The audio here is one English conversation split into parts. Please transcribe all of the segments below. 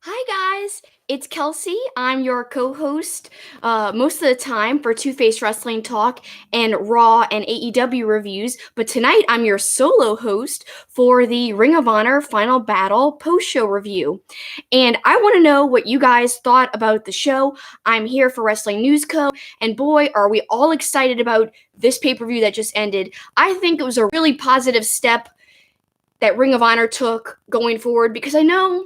Hi guys, it's Kelsey. I'm your co-host most of the time for Two-Face Wrestling Talk and Raw and AEW reviews, but tonight I'm your solo host for the Ring of Honor Final Battle post-show review. And I want to know what you guys thought about the show. I'm here for Wrestling News Co. And boy, are we all excited about this pay-per-view that just ended. I think it was a really positive step that Ring of Honor took going forward because I know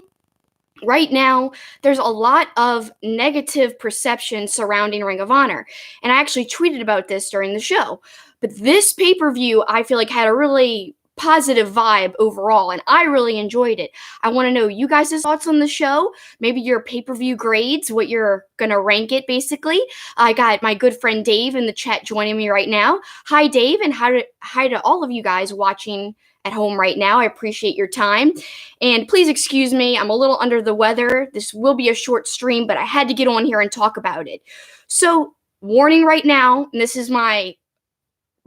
right now, there's a lot of negative perception surrounding Ring of Honor. And I actually tweeted about this during the show. But this pay-per-view, I feel like, had a really positive vibe overall, and I really enjoyed it. I want to know you guys' thoughts on the show, maybe your pay-per-view grades, what you're going to rank it, basically. I got my good friend Dave in the chat joining me right now. Hi, Dave, and hi to all of you guys watching at home right now. I appreciate your time. And please excuse me, I'm a little under the weather. This will be a short stream, but I had to get on here and talk about it. So, warning right now, and this is my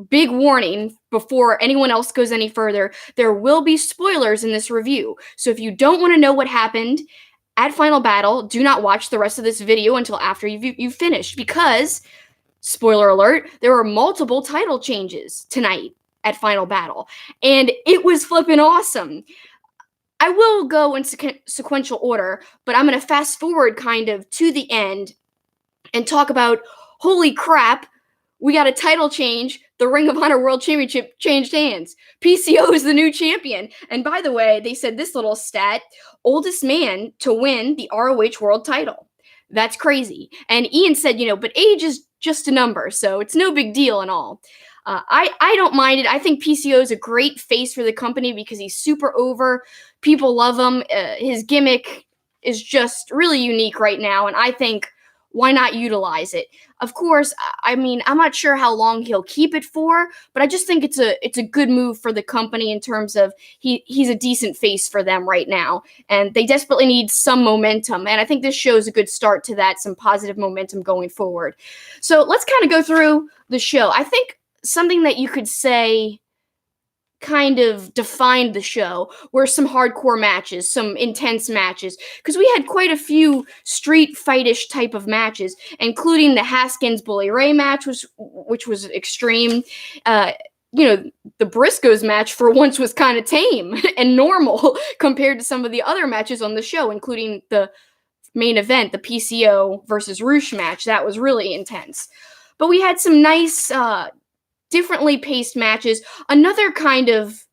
big warning before anyone else goes any further, there will be spoilers in this review. So if you don't want to know what happened at Final Battle, do not watch the rest of this video until after you've finished, because, spoiler alert, there were multiple title changes tonight at Final Battle, and it was flippin' awesome. I will go in sequential order, but I'm going to fast forward kind of to the end and talk about, holy crap, we got a title change. The Ring of Honor World Championship changed hands. PCO is the new champion. And by the way, they said this little stat, oldest man to win the ROH World title. That's crazy. And Ian said, but age is just a number, so it's no big deal and all. I don't mind it. I think PCO is a great face for the company because he's super over. People love him. His gimmick is just really unique right now, and I think why not utilize it? Of course, I mean, I'm not sure how long he'll keep it for, but I just think it's a good move for the company in terms of he's a decent face for them right now, and they desperately need some momentum, and I think this shows a good start to that, some positive momentum going forward. So let's kind of go through the show. I think something that you could say kind of defined the show were some hardcore matches, some intense matches, because we had quite a few street fight-ish type of matches, including the Haskins Bully Ray match, which was extreme. The Briscoes match for once was kind of tame and normal compared to some of the other matches on the show, including the main event, the PCO versus Roosh match. That was really intense. But we had some nice differently paced matches. Another kind of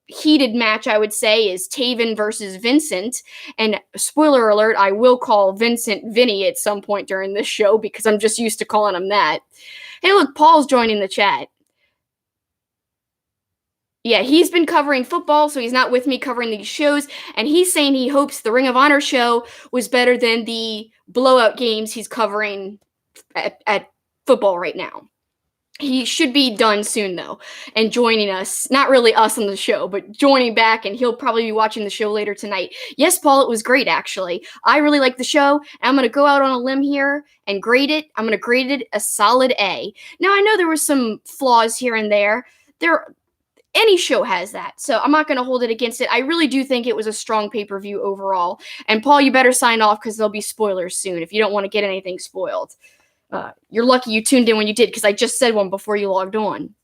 heated match, I would say, is Taven versus Vincent. And spoiler alert, I will call Vincent Vinny at some point during this show because I'm just used to calling him that. Hey, look, Paul's joining the chat. Yeah, he's been covering football, so he's not with me covering these shows, and he's saying he hopes the Ring of Honor show was better than the blowout games he's covering at football right now. He should be done soon, though, and joining us. Not really us on the show, but joining back, and he'll probably be watching the show later tonight. Yes, Paul, it was great, actually. I really like the show, and I'm going to go out on a limb here and grade it. I'm going to grade it a solid A. Now, I know there were some flaws here and there. Any show has that, so I'm not going to hold it against it. I really do think it was a strong pay-per-view overall. And, Paul, you better sign off because there'll be spoilers soon if you don't want to get anything spoiled. You're lucky you tuned in when you did, because I just said one before you logged on.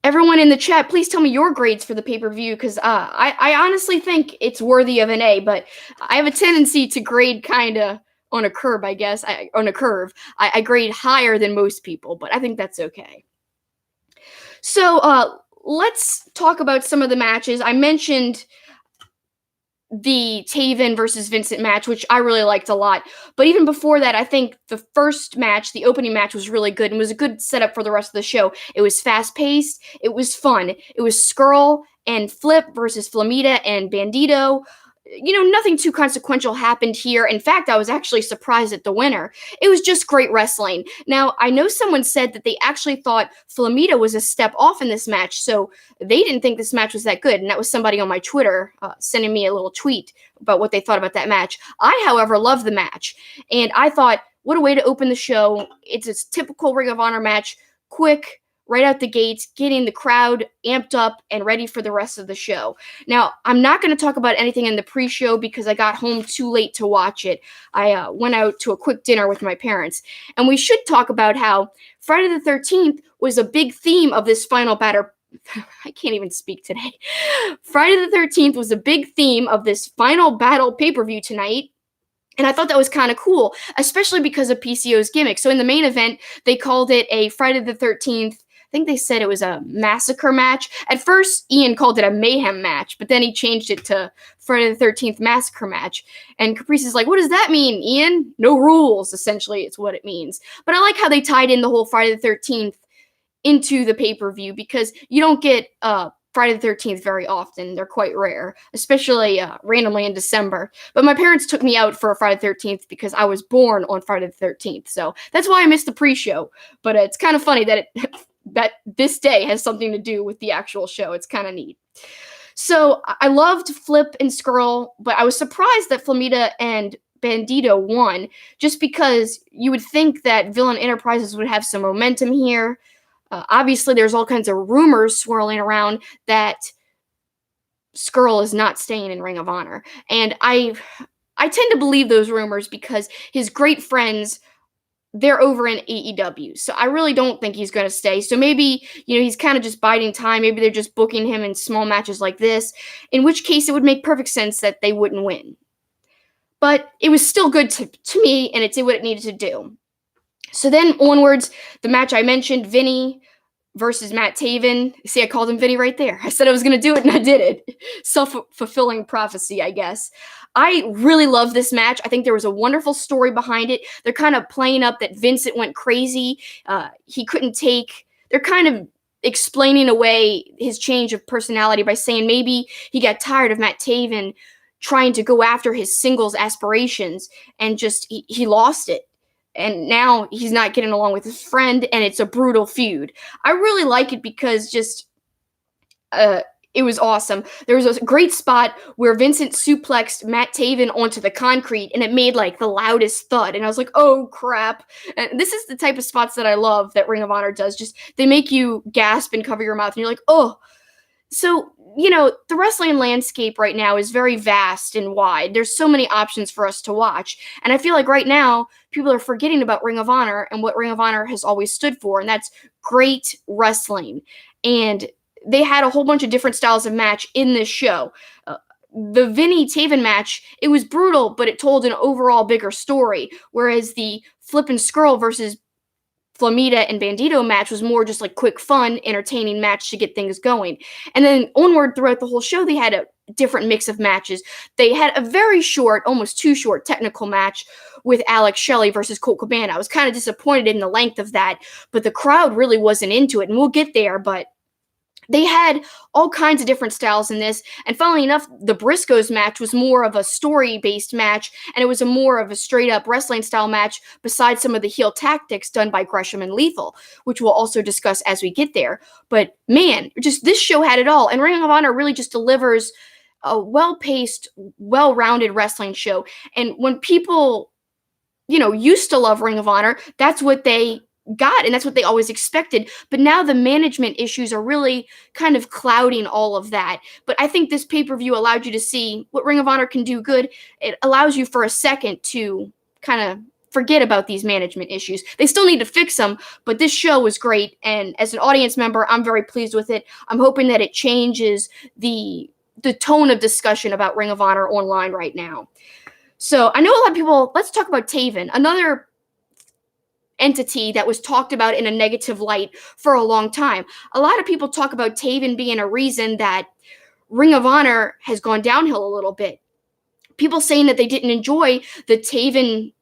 Everyone in the chat, please tell me your grades for the pay-per-view, because I honestly think it's worthy of an A, but I have a tendency to grade kind of on a curve, I guess. I grade higher than most people, but I think that's okay. So let's talk about some of the matches. I mentioned the Taven versus Vincent match, which I really liked a lot. But even before that, I think the first match, the opening match, was really good and was a good setup for the rest of the show. It was fast-paced. It was fun. It was Skrull and Flip versus Flamita and Bandito. Nothing too consequential happened here. In fact, I was actually surprised at the winner. It was just great wrestling. Now, I know someone said that they actually thought Flamita was a step off in this match, so they didn't think this match was that good, and that was somebody on my Twitter sending me a little tweet about what they thought about that match. I, however, love the match, and I thought, what a way to open the show. It's a typical Ring of Honor match, quick, right out the gates, getting the crowd amped up and ready for the rest of the show. Now, I'm not going to talk about anything in the pre-show because I got home too late to watch it. I went out to a quick dinner with my parents. And we should talk about how Friday the 13th was a big theme of this final battle. I can't even speak today. Friday the 13th was a big theme of this final battle pay-per-view tonight. And I thought that was kind of cool, especially because of PCO's gimmick. So in the main event, they called it a Friday the 13th. I think they said it was a massacre match. At first, Ian called it a mayhem match, but then he changed it to Friday the 13th massacre match. And Caprice is like, what does that mean, Ian? No rules, essentially, it's what it means. But I like how they tied in the whole Friday the 13th into the pay-per-view because you don't get Friday the 13th very often. They're quite rare, especially randomly in December. But my parents took me out for a Friday the 13th because I was born on Friday the 13th. So that's why I missed the pre-show. But it's kind of funny that that this day has something to do with the actual show. It's kind of neat. So I loved Flip and Skrull, but I was surprised that Flamita and Bandito won just because you would think that Villain Enterprises would have some momentum here. Obviously, there's all kinds of rumors swirling around that Skrull is not staying in Ring of Honor. And I tend to believe those rumors because his great friends, they're over in AEW. So I really don't think he's going to stay. So maybe, he's kind of just biding time. Maybe they're just booking him in small matches like this, in which case it would make perfect sense that they wouldn't win. But it was still good to me, and it did what it needed to do. So then onwards, the match I mentioned, Vinny versus Matt Taven. See, I called him Vinny right there. I said I was going to do it, and I did it. Self-fulfilling prophecy, I guess. I really love this match. I think there was a wonderful story behind it. They're kind of playing up that Vincent went crazy. He couldn't take... They're kind of explaining away his change of personality by saying maybe he got tired of Matt Taven trying to go after his singles aspirations, and just he lost it. And now he's not getting along with his friend, and it's a brutal feud. I really like it because it was awesome. There was a great spot where Vincent suplexed Matt Taven onto the concrete, and it made like the loudest thud. And I was like, oh crap. And this is the type of spots that I love that Ring of Honor does. Just, they make you gasp and cover your mouth, and you're like, oh. So, the wrestling landscape right now is very vast and wide. There's so many options for us to watch. And I feel like right now, people are forgetting about Ring of Honor and what Ring of Honor has always stood for, and that's great wrestling. And they had a whole bunch of different styles of match in this show. The Vinny Taven match, it was brutal, but it told an overall bigger story, whereas the Flip and Skrull versus Flamita and Bandito match was more just like quick, fun, entertaining match to get things going. And then onward throughout the whole show, they had a different mix of matches. They had a very short, almost too short technical match with Shelley versus Colt Cabana. I was kind of disappointed in the length of that, but the crowd really wasn't into it, and we'll get there, but they had all kinds of different styles in this, and funnily enough, the Briscoes match was more of a story-based match, and it was more of a straight-up wrestling-style match besides some of the heel tactics done by Gresham and Lethal, which we'll also discuss as we get there. But man, just this show had it all, and Ring of Honor really just delivers a well-paced, well-rounded wrestling show. And when people, used to love Ring of Honor, that's what they got, and that's what they always expected. But now the management issues are really kind of clouding all of that. But I think this pay-per-view allowed you to see what Ring of Honor can do good. It allows you for a second to kind of forget about these management issues. They still need to fix them, but this show was great, and as an audience member, I'm very pleased with it. I'm hoping that it changes the tone of discussion about Ring of Honor online right now. So I know a lot of people, let's talk about Taven, another entity that was talked about in a negative light for a long time. A lot of people talk about Taven being a reason that Ring of Honor has gone downhill a little bit. People saying that they didn't enjoy the Taven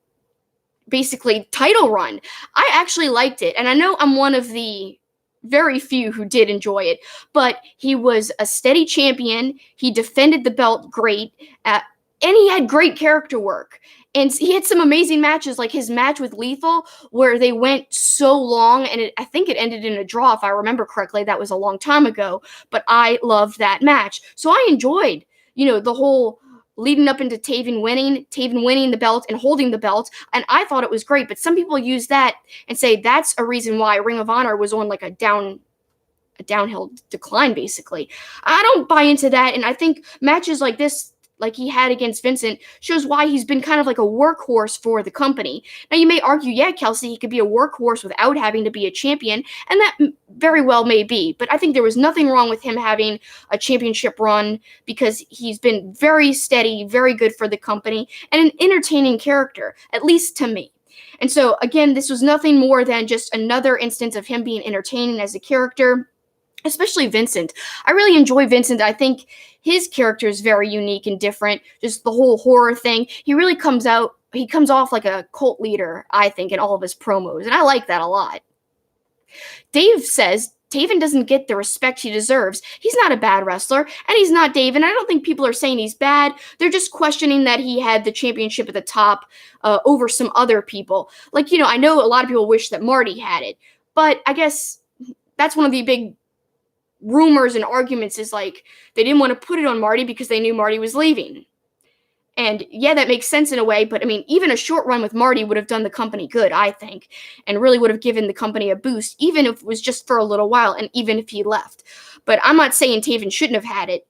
basically title run. I actually liked it, and I know I'm one of the very few who did enjoy it, but he was a steady champion. He defended the belt great, and he had great character work. And he had some amazing matches, like his match with Lethal, where they went so long, and I think it ended in a draw, if I remember correctly. That was a long time ago, but I loved that match. So I enjoyed, the whole leading up into Taven winning the belt and holding the belt, and I thought it was great. But some people use that and say that's a reason why Ring of Honor was on like a downhill decline, basically. I don't buy into that, and I think matches like this, like he had against Vincent, shows why he's been kind of like a workhorse for the company. Now, you may argue, yeah, Kelsey, he could be a workhorse without having to be a champion, and that very well may be, but I think there was nothing wrong with him having a championship run because he's been very steady, very good for the company, and an entertaining character, at least to me. And so, again, this was nothing more than just another instance of him being entertaining as a character, especially Vincent. I really enjoy Vincent. I think his character is very unique and different. Just the whole horror thing. He comes off like a cult leader, I think, in all of his promos, and I like that a lot. Dave says Taven doesn't get the respect he deserves. He's not a bad wrestler, and he's not Dave, and I don't think people are saying he's bad. They're just questioning that he had the championship at the top over some other people. Like, I know a lot of people wish that Marty had it, but I guess that's one of the big rumors and arguments is like they didn't want to put it on Marty because they knew Marty was leaving. And yeah, that makes sense in a way, but I mean, even a short run with Marty would have done the company good, I think, and really would have given the company a boost, even if it was just for a little while and even if he left. But I'm not saying Taven shouldn't have had it.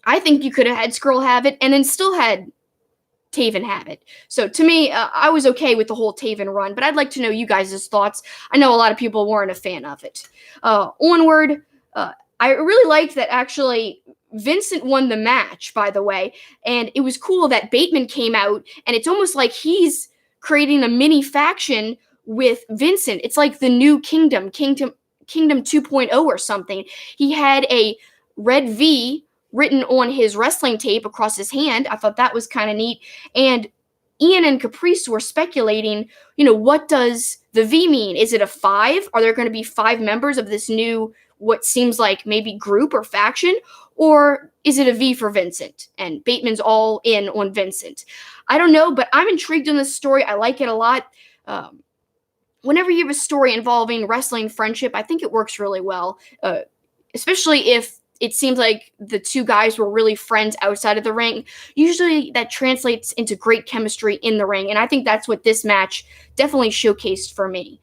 I think you could have had Skrull have it and then still had Taven have it. So to me, I was okay with the whole Taven run, but I'd like to know you guys' thoughts. I know a lot of people weren't a fan of it. Onward, I really liked that actually Vincent won the match, by the way, and it was cool that Bateman came out, and it's almost like he's creating a mini faction with Vincent. It's like the new Kingdom 2.0 or something. He had a red V written on his wrestling tape across his hand. I thought that was kind of neat, and Ian and Caprice were speculating, what does the V mean? Is it a 5? Are there going to be 5 members of this new, what seems like maybe group or faction? Or is it a V for Vincent? And Bateman's all in on Vincent. I don't know, but I'm intrigued in this story. I like it a lot. Whenever you have a story involving wrestling friendship, I think it works really well, especially if it seems like the two guys were really friends outside of the ring. Usually that translates into great chemistry in the ring, and I think that's what this match definitely showcased for me.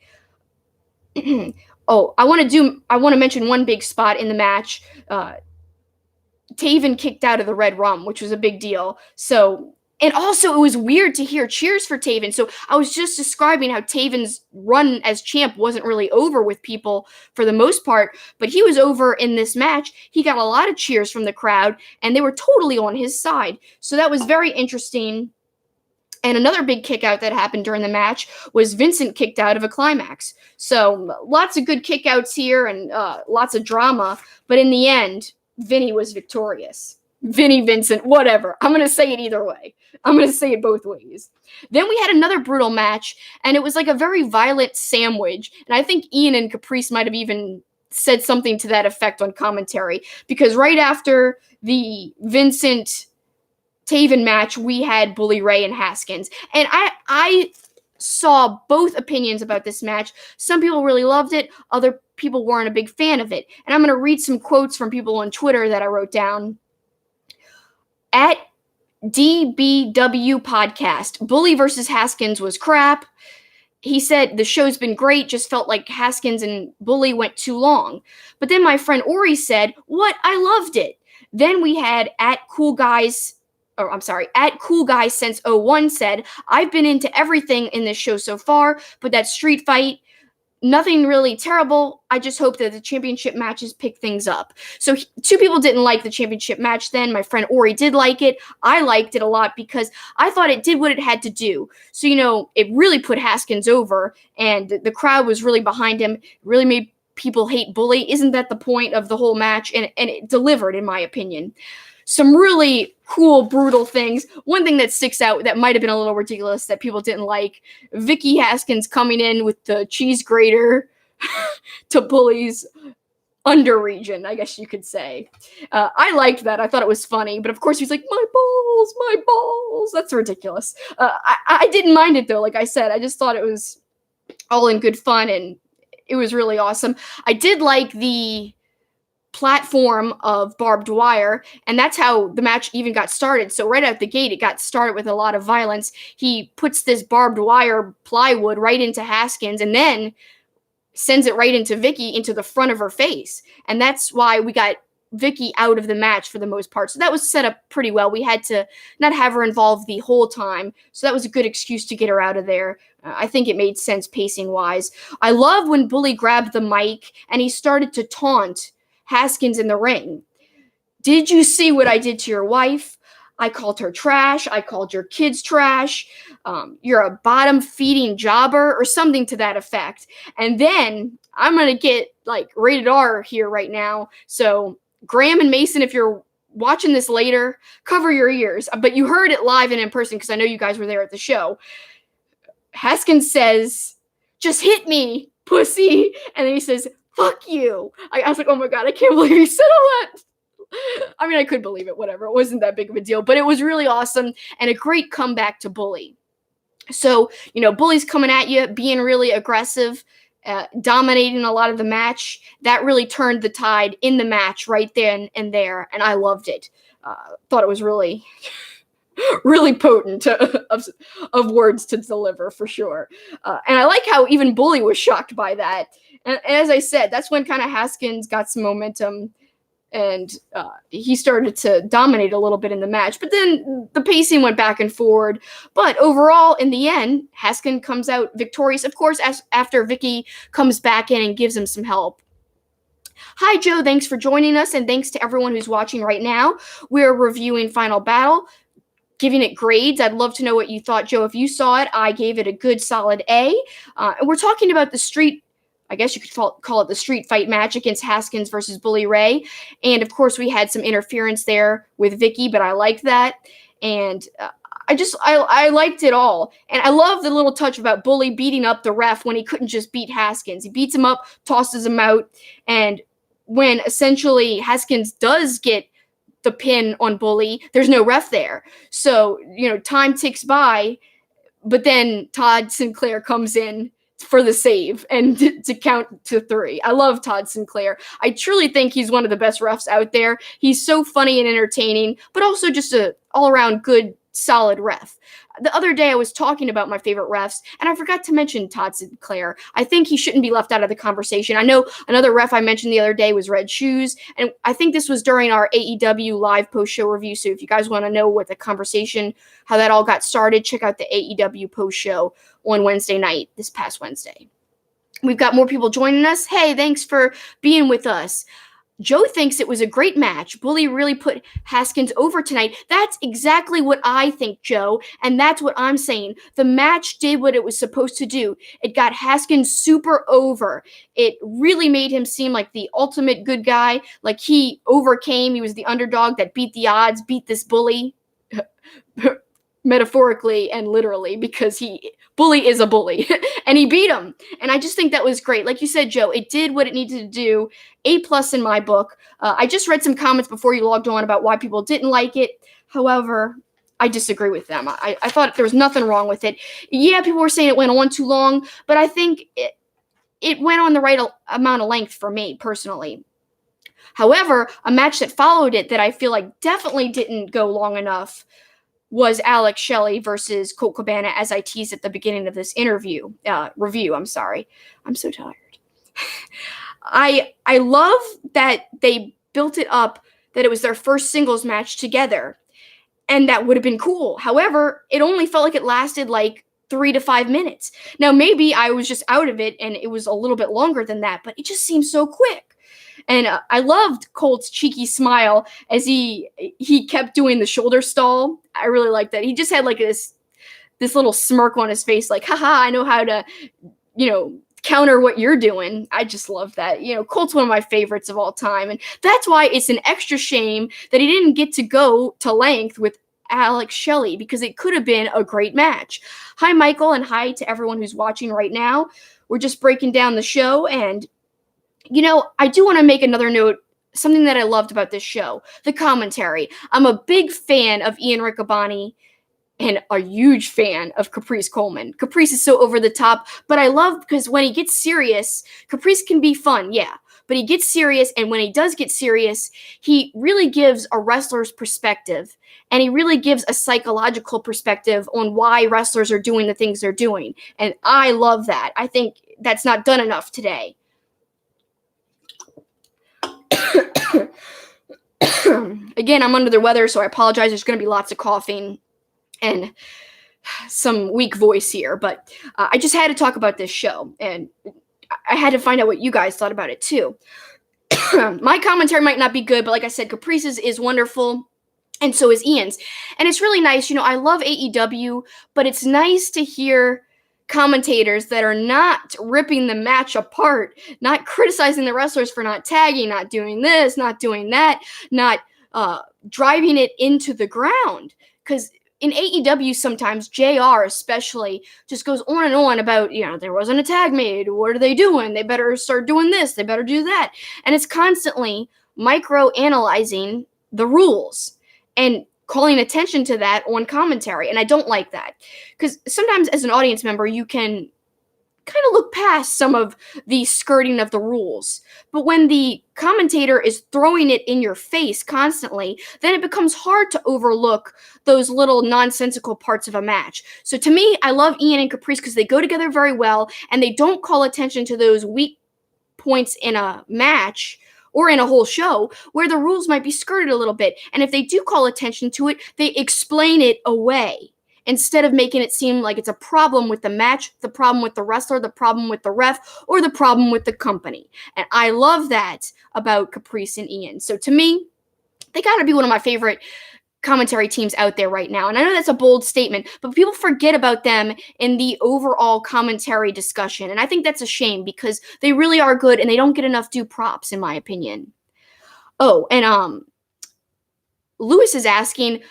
Oh, I want to mention one big spot in the match. Taven kicked out of the Red Rum, which was a big deal. So, and also it was weird to hear cheers for Taven. So I was just describing how Taven's run as champ wasn't really over with people for the most part, but he was over in this match. He got a lot of cheers from the crowd, and they were totally on his side. So that was very interesting. And another big kick out that happened during the match was Vincent kicked out of a climax. So lots of good kick outs here and lots of drama. But in the end, Vinny was victorious. Vincent, whatever. I'm going to say it either way. I'm going to say it both ways. Then we had another brutal match, and it was like a very violent sandwich. And I think Ian and Caprice might have even said something to that effect on commentary, because right after the Vincent Taven match, we had Bully Ray and Haskins. And I saw both opinions about this match. Some people really loved it. Other people weren't a big fan of it. And I'm going to read some quotes from people on Twitter that I wrote down. At DBW Podcast, Bully versus Haskins was crap. He said the show's been great, just felt like Haskins and Bully went too long. But then my friend Ori said, what? I loved it. Then we had at Cool Guys Since 01 said, I've been into everything in this show so far, but that street fight, nothing really terrible. I just hope that the championship matches pick things up. So two people didn't like the championship match then. My friend Ori did like it. I liked it a lot because I thought it did what it had to do. So, it really put Haskins over, and the crowd was really behind him. It really made people hate Bully. Isn't that the point of the whole match? And it delivered, in my opinion. Some really cool, brutal things. One thing that sticks out that might have been a little ridiculous that people didn't like, Vicky Haskins coming in with the cheese grater to Bully's under region, I guess you could say. I liked that. I thought it was funny. But of course, he's like, my balls. That's ridiculous. I didn't mind it, though. Like I said, I just thought it was all in good fun, and it was really awesome. I did like the platform of barbed wire, and that's how the match even got started. So right out the gate, it got started with a lot of violence. He puts this barbed wire plywood right into Haskins and then sends it right into Vicky, into the front of her face. And that's why we got Vicky out of the match for the most part. So that was set up pretty well. We had to not have her involved the whole time. So that was a good excuse to get her out of there. I think it made sense pacing wise. I love when Bully grabbed the mic and he started to taunt Haskins in the ring. Did you see what I did to your wife? I called her trash. I called your kids trash. You're a bottom-feeding jobber, or something to that effect. And then I'm going to get like rated R here right now. So Graham and Mason, if you're watching this later, cover your ears. But you heard it live and in person because I know you guys were there at the show. Haskins says, "Just hit me, pussy." And then he says, "Fuck you." I was like, oh my God, I can't believe he said all that. I mean, I could believe it, whatever. It wasn't that big of a deal, but it was really awesome and a great comeback to Bully. So, Bully's coming at you, being really aggressive, dominating a lot of the match. That really turned the tide in the match right then and there, and I loved it. Thought it was really, really potent of words to deliver, for sure. And I like how even Bully was shocked by that. And as I said, that's when kind of Haskins got some momentum, and he started to dominate a little bit in the match. But then the pacing went back and forward. But overall, in the end, Haskins comes out victorious, of course, after Vicky comes back in and gives him some help. Hi, Joe. Thanks for joining us, and thanks to everyone who's watching right now. We're reviewing Final Battle, giving it grades. I'd love to know what you thought, Joe. If you saw it, I gave it a good solid A. And we're talking about the street, I guess you could call it the street fight match against Haskins versus Bully Ray. And of course, we had some interference there with Vicky, but I liked that. And I liked it all. And I love the little touch about Bully beating up the ref when he couldn't just beat Haskins. He beats him up, tosses him out. And when essentially Haskins does get the pin on Bully, there's no ref there. So, time ticks by, but then Todd Sinclair comes in for the save and to count to 3. I love Todd Sinclair. I truly think he's one of the best refs out there. He's so funny and entertaining, but also just a all-around good, solid ref. The other day I was talking about my favorite refs, and I forgot to mention Todd Sinclair. I think he shouldn't be left out of the conversation. I know another ref I mentioned the other day was Red Shoes, and I think this was during our AEW live post-show review, so if you guys want to know what the conversation, how that all got started, check out the AEW post-show on Wednesday night, this past Wednesday. We've got more people joining us. Hey, thanks for being with us. Joe thinks it was a great match. Bully really put Haskins over tonight. That's exactly what I think, Joe, and that's what I'm saying. The match did what it was supposed to do. It got Haskins super over. It really made him seem like the ultimate good guy, like he overcame. He was the underdog that beat the odds, beat this Bully, metaphorically and literally, because Bully is a bully, and he beat him. And I just think that was great. Like you said, Joe, it did what it needed to do. A+ in my book. I just read some comments before you logged on about why people didn't like it. However, I disagree with them. I thought there was nothing wrong with it. Yeah, people were saying it went on too long, but I think it went on the right amount of length for me, personally. However, a match that followed it that I feel like definitely didn't go long enough was Alex Shelley versus Colt Cabana, as I teased at the beginning of this review. I'm sorry. I'm so tired. I love that they built it up that it was their first singles match together, and that would have been cool. However, it only felt like it lasted like 3 to 5 minutes. Now, maybe I was just out of it and it was a little bit longer than that, but it just seemed so quick. And I loved Colt's cheeky smile as he kept doing the shoulder stall. I really liked that. He just had like this little smirk on his face, like, haha, I know how to, counter what you're doing. I just love that. Colt's one of my favorites of all time. And that's why it's an extra shame that he didn't get to go to length with Alex Shelley, because it could have been a great match. Hi, Michael, and hi to everyone who's watching right now. We're just breaking down the show, and I do want to make another note, something that I loved about this show, the commentary. I'm a big fan of Ian Riccaboni and a huge fan of Caprice Coleman. Caprice is so over the top, but I love because when he gets serious, Caprice can be fun, yeah. but he gets serious, and when he does get serious, he really gives a wrestler's perspective, and he really gives a psychological perspective on why wrestlers are doing the things they're doing, and I love that. I think that's not done enough today. Again, I'm under the weather, so I apologize. There's going to be lots of coughing and some weak voice here, but I just had to talk about this show, and I had to find out what you guys thought about it too. My commentary might not be good, but like I said, Caprice's is wonderful, and so is Ian's. And it's really nice. I love AEW, but it's nice to hear commentators that are not ripping the match apart, not criticizing the wrestlers for not tagging, not doing this, not doing that, not driving it into the ground. Because in AEW, sometimes JR especially just goes on and on about, there wasn't a tag made. What are they doing? They better start doing this. They better do that. And it's constantly micro-analyzing the rules and calling attention to that on commentary. And I don't like that. Because sometimes as an audience member, you can kind of look past some of the skirting of the rules. But when the commentator is throwing it in your face constantly, then it becomes hard to overlook those little nonsensical parts of a match. So to me, I love Ian and Caprice because they go together very well, and they don't call attention to those weak points in a match or in a whole show where the rules might be skirted a little bit. And if they do call attention to it, they explain it away, instead of making it seem like it's a problem with the match, the problem with the wrestler, the problem with the ref, or the problem with the company. And I love that about Caprice and Ian. So to me, they got to be one of my favorite commentary teams out there right now. And I know that's a bold statement, but people forget about them in the overall commentary discussion. And I think that's a shame because they really are good and they don't get enough due props, in my opinion. Oh, and Lewis is asking,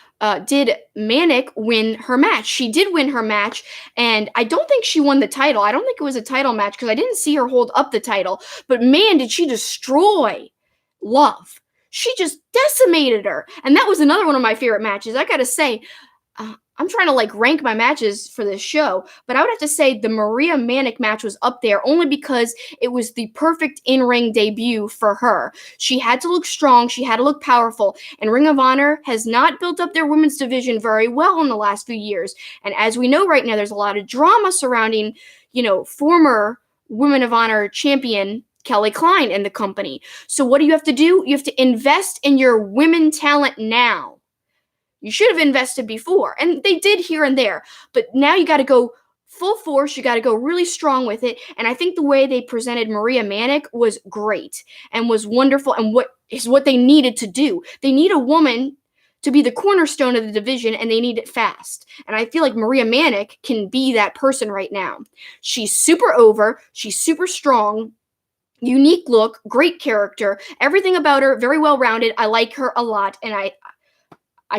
did Manic win her match? She did win her match, and I don't think she won the title. I don't think it was a title match because I didn't see her hold up the title. But man, did she destroy Love. She just decimated her. And that was another one of my favorite matches. I gotta say, I'm trying to rank my matches for this show, but I would have to say the Maria Manic match was up there only because it was the perfect in-ring debut for her. She had to look strong, she had to look powerful, and Ring of Honor has not built up their women's division very well in the last few years. And as we know right now, there's a lot of drama surrounding, former Women of Honor champion Kelly Klein and the company. So what do? You have to invest in your women talent now. You should have invested before, and they did here and there, but now you got to go full force. You got to go really strong with it, and I think the way they presented Maria Manic was great and was wonderful, and what they needed to do. They need a woman to be the cornerstone of the division, and they need it fast, and I feel like Maria Manic can be that person right now. She's super over. She's super strong. Unique look, great character, everything about her very well rounded. I like her a lot, and I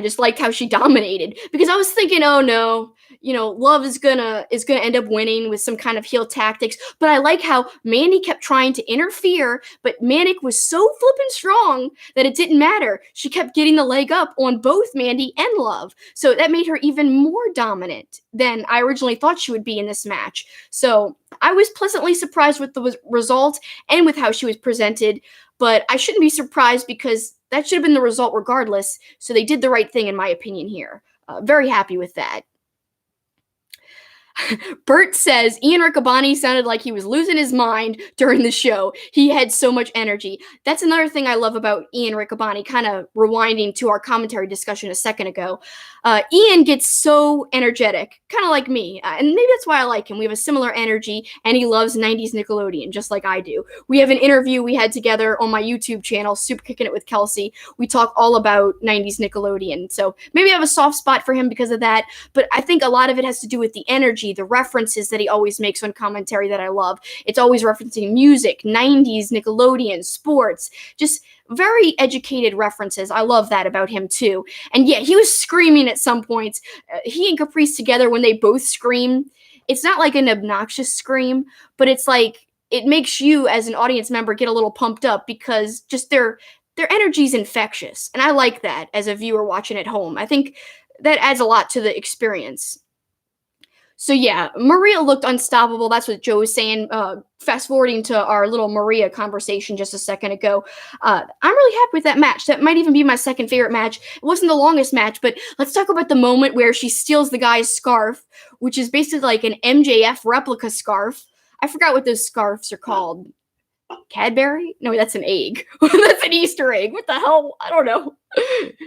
just liked how she dominated because I was thinking, oh no, Love is gonna end up winning with some kind of heel tactics. But I like how Mandy kept trying to interfere, but Manic was so flippin' strong that it didn't matter. She kept getting the leg up on both Mandy and Love, so that made her even more dominant than I originally thought she would be in this match. So I was pleasantly surprised with the result and with how she was presented, but I shouldn't be surprised because that should have been the result regardless, so they did the right thing in my opinion here. Very happy with that. Bert says Ian Riccaboni sounded like he was losing his mind during the show. He had so much energy. That's another thing I love about Ian Riccaboni, kind of rewinding to our commentary discussion a second ago. Ian gets so energetic, kind of like me, and maybe that's why I like him. We have a similar energy, and he loves 90s Nickelodeon, just like I do. We have an interview we had together on my YouTube channel, Super Kicking It with Kelsey. We talk all about 90s Nickelodeon, so maybe I have a soft spot for him because of that, but I think a lot of it has to do with the energy, the references that he always makes on commentary that I love. It's always referencing music, 90s, Nickelodeon, sports, just very educated references. I love that about him too. And yeah, he was screaming at some points. He and Caprice together, when they both scream, it's not like an obnoxious scream, but it's like it makes you as an audience member get a little pumped up because just their energy is infectious. And I like that as a viewer watching at home. I think that adds a lot to the experience. So yeah, Maria looked unstoppable. That's what Joe was saying. Fast forwarding to our little Maria conversation just a second ago. I'm really happy with that match. That might even be my second favorite match. It wasn't the longest match, but let's talk about the moment where she steals the guy's scarf, which is basically like an MJF replica scarf. I forgot what those scarves are called. Cadbury? No, that's an egg. That's an Easter egg. What the hell? I don't know.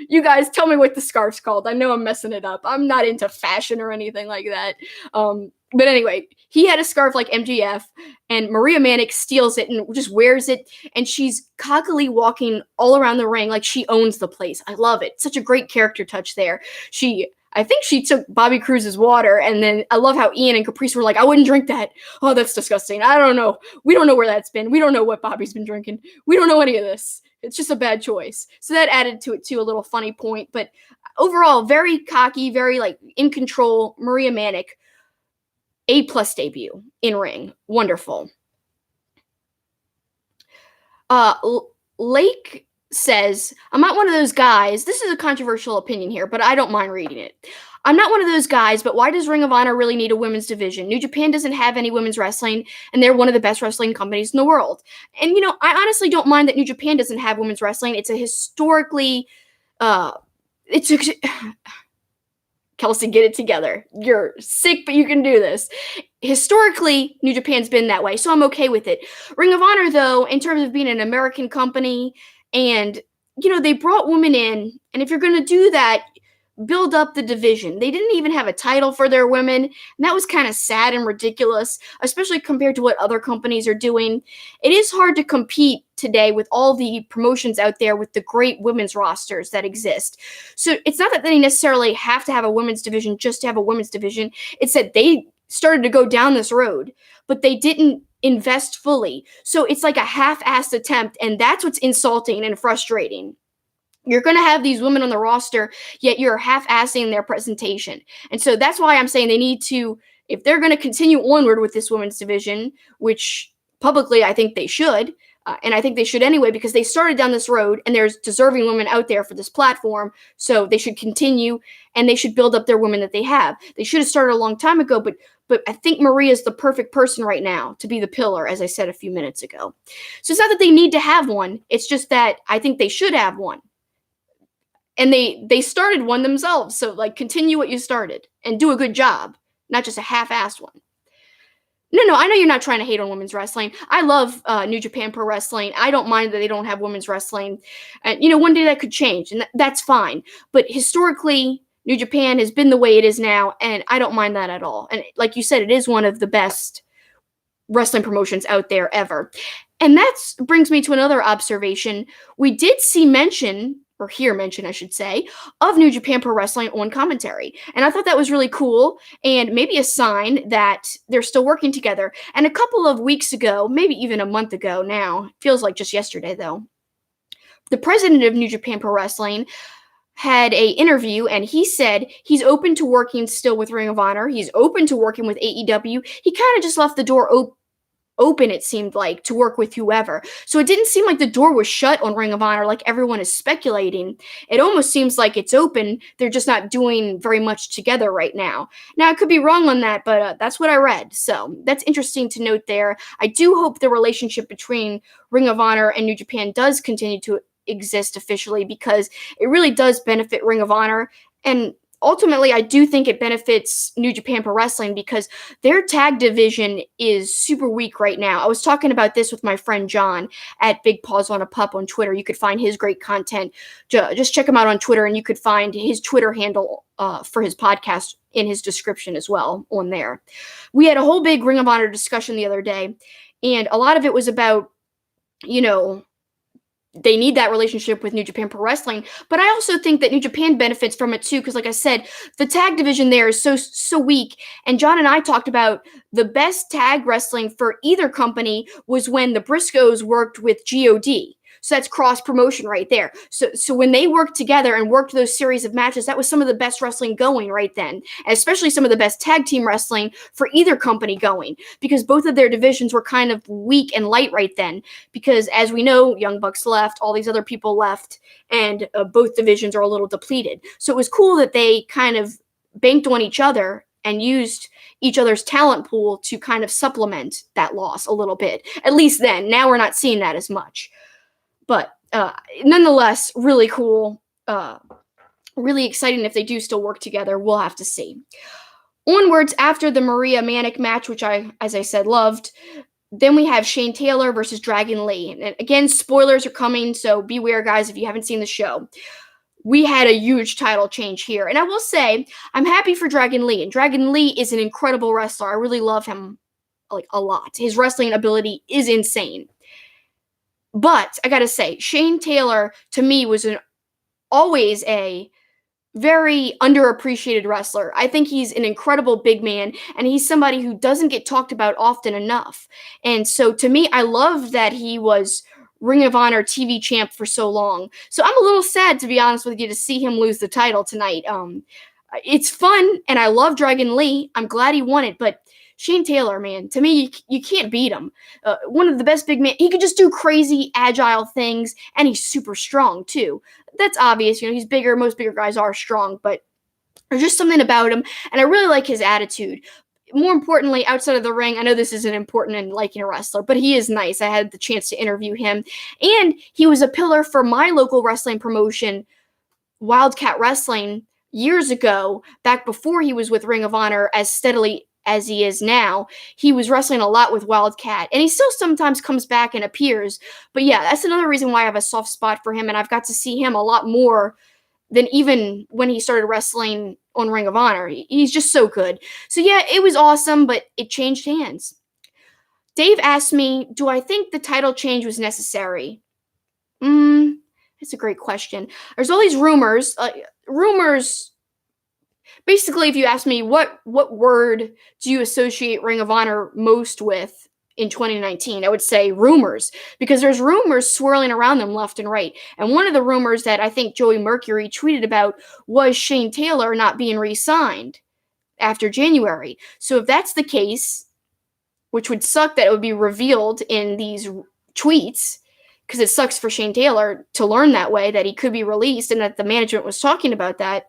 You guys tell me what the scarf's called. I know I'm messing it up. I'm not into fashion or anything like that. But anyway, he had a scarf like MGF, and Maria Manic steals it and just wears it, and she's cockily walking all around the ring like she owns the place. I love it. Such a great character touch there. I think she took Bobby Cruz's water, and then I love how Ian and Caprice were like, I wouldn't drink that. Oh, that's disgusting. I don't know. We don't know where that's been. We don't know what Bobby's been drinking. We don't know any of this. It's just a bad choice. So that added to it too, a little funny point. But overall, very cocky, very like in control. Maria Manic, A+ debut in ring. Wonderful. Lake says, I'm not one of those guys. This is a controversial opinion here, but I don't mind reading it. I'm not one of those guys, but why does Ring of Honor really need a women's division? New Japan doesn't have any women's wrestling, and they're one of the best wrestling companies in the world. And, I honestly don't mind that New Japan doesn't have women's wrestling. It's a historically, Kelsey, get it together. You're sick, but you can do this. Historically, New Japan's been that way, so I'm okay with it. Ring of Honor, though, in terms of being an American company, and, they brought women in, and if you're going to do that, build up the division. They didn't even have a title for their women, and that was kind of sad and ridiculous, especially compared to what other companies are doing. It is hard to compete today with all the promotions out there with the great women's rosters that exist. So it's not that they necessarily have to have a women's division just to have a women's division. It's that they started to go down this road, but they didn't invest fully. So it's like a half-assed attempt, and that's what's insulting and frustrating. You're going to have these women on the roster, yet you're half-assing their presentation. And so that's why I'm saying they need to, if they're going to continue onward with this women's division, which publicly I think they should, and I think they should anyway, because they started down this road, and there's deserving women out there for this platform, so they should continue, and they should build up their women that they have. They should have started a long time ago, but I think Maria's the perfect person right now to be the pillar, as I said a few minutes ago. So it's not that they need to have one, it's just that I think they should have one. And they started one themselves, so continue what you started and do a good job, not just a half-assed one. No, I know you're not trying to hate on women's wrestling. I love New Japan Pro Wrestling. I don't mind that they don't have women's wrestling. And, one day that could change, and that's fine. But historically, New Japan has been the way it is now, and I don't mind that at all. And like you said, it is one of the best wrestling promotions out there ever. And that brings me to another observation. We did see mention, or hear mention, I should say, of New Japan Pro Wrestling on commentary. And I thought that was really cool, and maybe a sign that they're still working together. And a couple of weeks ago, maybe even a month ago now, feels like just yesterday though, the president of New Japan Pro Wrestling had a interview, and he said he's open to working still with Ring of Honor. He's open to working with AEW. He kind of just left the door open, it seemed like, to work with whoever. So it didn't seem like the door was shut on Ring of Honor like everyone is speculating. It almost seems like it's open. They're just not doing very much together right now. Now, I could be wrong on that, but that's what I read. So that's interesting to note there. I do hope the relationship between Ring of Honor and New Japan does continue to exist officially, because it really does benefit Ring of Honor, and ultimately I do think it benefits New Japan Pro Wrestling, because their tag division is super weak right now. I was talking about this with my friend John at Big Paws on a Pup on Twitter. You could find his great content. Just check him out on Twitter, and you could find his Twitter handle for his podcast in his description as well on there. We had a whole big Ring of Honor discussion the other day, and a lot of it was about, they need that relationship with New Japan Pro Wrestling, but I also think that New Japan benefits from it too, because like I said, the tag division there is so weak, and John and I talked about the best tag wrestling for either company was when the Briscoes worked with GOD. So that's cross promotion right there. So when they worked together and worked those series of matches, that was some of the best wrestling going right then, and especially some of the best tag team wrestling for either company going, because both of their divisions were kind of weak and light right then, because as we know, Young Bucks left, all these other people left, and both divisions are a little depleted. So it was cool that they kind of banked on each other and used each other's talent pool to kind of supplement that loss a little bit. At least then. Now we're not seeing that as much. But nonetheless, really cool. Really exciting if they do still work together. We'll have to see. Onwards, after the Maria Manic match, which I, as I said, loved, then we have Shane Taylor versus Dragon Lee. And again, spoilers are coming, so beware, guys, if you haven't seen the show. We had a huge title change here. And I will say, I'm happy for Dragon Lee. And Dragon Lee is an incredible wrestler. I really love him, like, a lot. His wrestling ability is insane. But I gotta say, Shane Taylor, to me, was always a very underappreciated wrestler. I think he's an incredible big man, and he's somebody who doesn't get talked about often enough. And so to me, I love that he was Ring of Honor TV champ for so long. So I'm a little sad, to be honest with you, to see him lose the title tonight. It's fun, and I love Dragon Lee. I'm glad he won it, but Shane Taylor, man, to me, you can't beat him. One of the best big men. He could just do crazy, agile things, and he's super strong, too. That's obvious. He's bigger. Most bigger guys are strong, but there's just something about him, and I really like his attitude. More importantly, outside of the ring, I know this isn't important in liking a wrestler, but he is nice. I had the chance to interview him, and he was a pillar for my local wrestling promotion, Wildcat Wrestling, years ago, back before he was with Ring of Honor as steadily as he is now. He was wrestling a lot with Wildcat, and he still sometimes comes back and appears. But yeah, that's another reason why I have a soft spot for him, and I've got to see him a lot more than even when he started wrestling on Ring of Honor. He's just so good. So yeah, it was awesome, but it changed hands. Dave asked me, do I think the title change was necessary? That's a great question. There's all these rumors. Basically, if you ask me what word do you associate Ring of Honor most with in 2019, I would say rumors, because there's rumors swirling around them left and right. And one of the rumors that I think Joey Mercury tweeted about was Shane Taylor not being re-signed after January. So if that's the case, which would suck that it would be revealed in these tweets, because it sucks for Shane Taylor to learn that way, that he could be released and that the management was talking about that.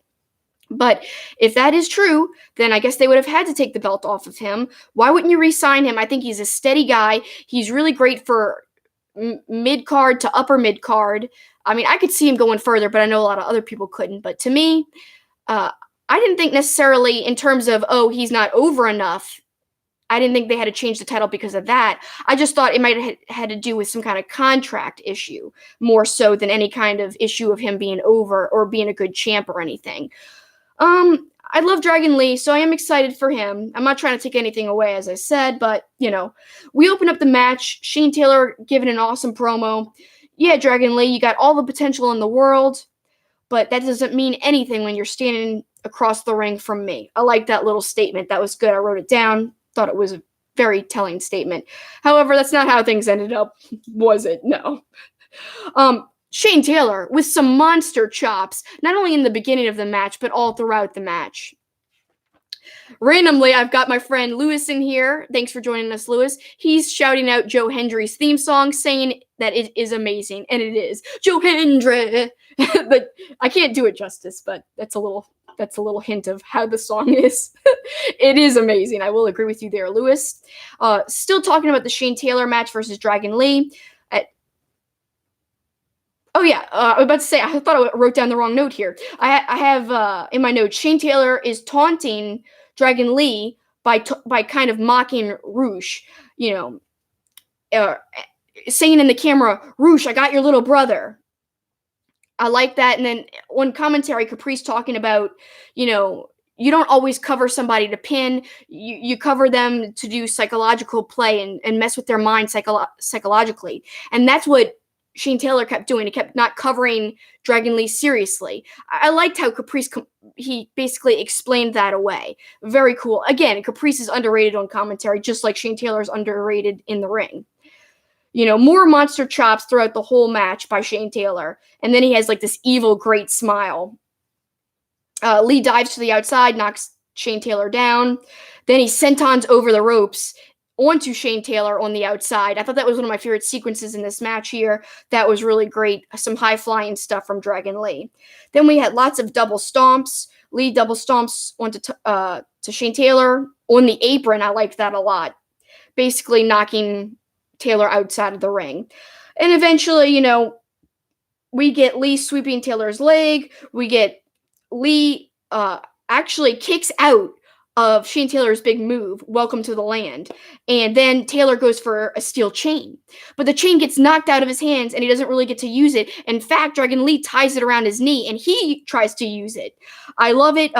But if that is true, then I guess they would have had to take the belt off of him. Why wouldn't you re-sign him? I think he's a steady guy. He's really great for mid-card to upper mid-card. I mean, I could see him going further, but I know a lot of other people couldn't. But to me, I didn't think necessarily in terms of, he's not over enough. I didn't think they had to change the title because of that. I just thought it might have had to do with some kind of contract issue, more so than any kind of issue of him being over or being a good champ or anything. I love Dragon Lee, so I am excited for him. I'm not trying to take anything away, as I said, but, we open up the match. Shane Taylor giving an awesome promo. Yeah, Dragon Lee, you got all the potential in the world, but that doesn't mean anything when you're standing across the ring from me. I like that little statement. That was good. I wrote it down. Thought it was a very telling statement. However, that's not how things ended up, was it? No. Shane Taylor with some monster chops, not only in the beginning of the match, but all throughout the match. Randomly, I've got my friend Lewis in here. Thanks for joining us, Lewis. He's shouting out Joe Hendry's theme song, saying that it is amazing, and it is. Joe Hendry! But I can't do it justice, but that's a little hint of how the song is. It is amazing. I will agree with you there, Lewis. Still talking about the Shane Taylor match versus Dragon Lee. I was about to say, I thought I wrote down the wrong note here. I have in my notes, Shane Taylor is taunting Dragon Lee by kind of mocking Roosh, saying in the camera, Roosh, I got your little brother. I like that. And then on commentary, Caprice talking about, you don't always cover somebody to pin. You cover them to do psychological play and mess with their mind psychologically. And that's what Shane Taylor kept doing. He kept not covering Dragon Lee seriously. I liked how Caprice, he basically explained that away. Very cool. Again, Caprice is underrated on commentary, just like Shane Taylor is underrated in the ring. More monster chops throughout the whole match by Shane Taylor. And then he has like this evil, great smile. Lee dives to the outside, knocks Shane Taylor down. Then he sentons over the ropes onto Shane Taylor on the outside. I thought that was one of my favorite sequences in this match here. That was really great. Some high-flying stuff from Dragon Lee. Then we had lots of double stomps. Lee double stomps onto to Shane Taylor on the apron. I liked that a lot. Basically knocking Taylor outside of the ring. And eventually, we get Lee sweeping Taylor's leg. We get Lee actually kicks out of Shane Taylor's big move, Welcome to the Land. And then Taylor goes for a steel chain. But the chain gets knocked out of his hands and he doesn't really get to use it. In fact, Dragon Lee ties it around his knee and he tries to use it. I love it.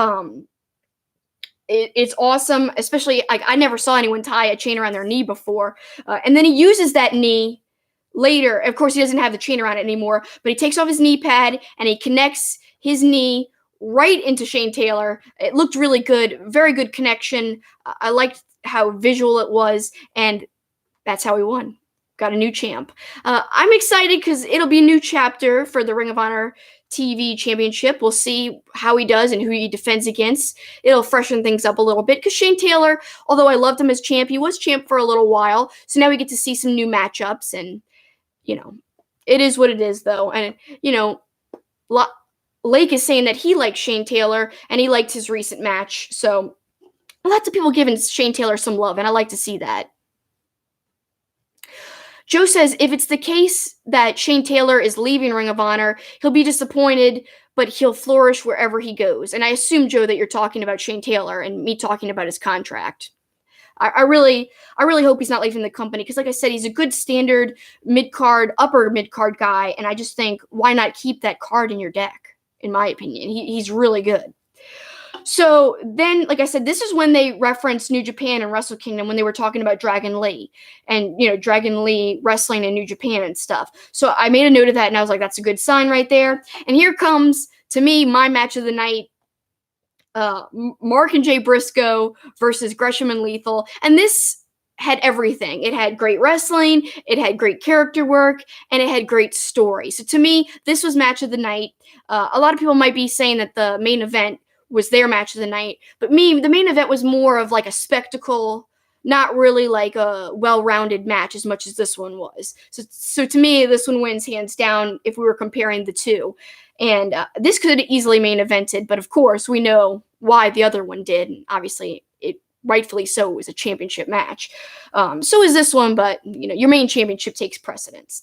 It's awesome, especially I never saw anyone tie a chain around their knee before. And then he uses that knee later. Of course, he doesn't have the chain around it anymore, but he takes off his knee pad and he connects his knee right into Shane Taylor. It looked really good. Very good connection. I liked how visual it was, and that's how he won. Got a new champ. I'm excited because it'll be a new chapter for the Ring of Honor TV Championship. We'll see how he does and who he defends against. It'll freshen things up a little bit because Shane Taylor, although I loved him as champ, he was champ for a little while. So now we get to see some new matchups, and it is what it is, though. And Lake is saying that he likes Shane Taylor and he liked his recent match. So lots of people giving Shane Taylor some love, and I like to see that. Joe says if it's the case that Shane Taylor is leaving Ring of Honor, he'll be disappointed, but he'll flourish wherever he goes. And I assume, Joe, that you're talking about Shane Taylor and me talking about his contract. I really hope he's not leaving the company because, like I said, he's a good standard mid-card, upper mid-card guy, and I just think, why not keep that card in your deck, in my opinion? He's really good. So then, like I said, this is when they referenced New Japan and Wrestle Kingdom when they were talking about Dragon Lee and, Dragon Lee wrestling in New Japan and stuff. So I made a note of that, and I was like, that's a good sign right there. And here comes, to me, my match of the night, Mark and Jay Briscoe versus Gresham and Lethal. And this had everything. It had great wrestling, it had great character work, and it had great story. So to me, this was match of the night. A lot of people might be saying that the main event was their match of the night. But the main event was more of like a spectacle, not really like a well-rounded match as much as this one was. So to me, this one wins hands down if we were comparing the two. And this could have easily main evented, but of course we know why the other one did. And obviously, it rightfully so was a championship match. So is this one, but your main championship takes precedence.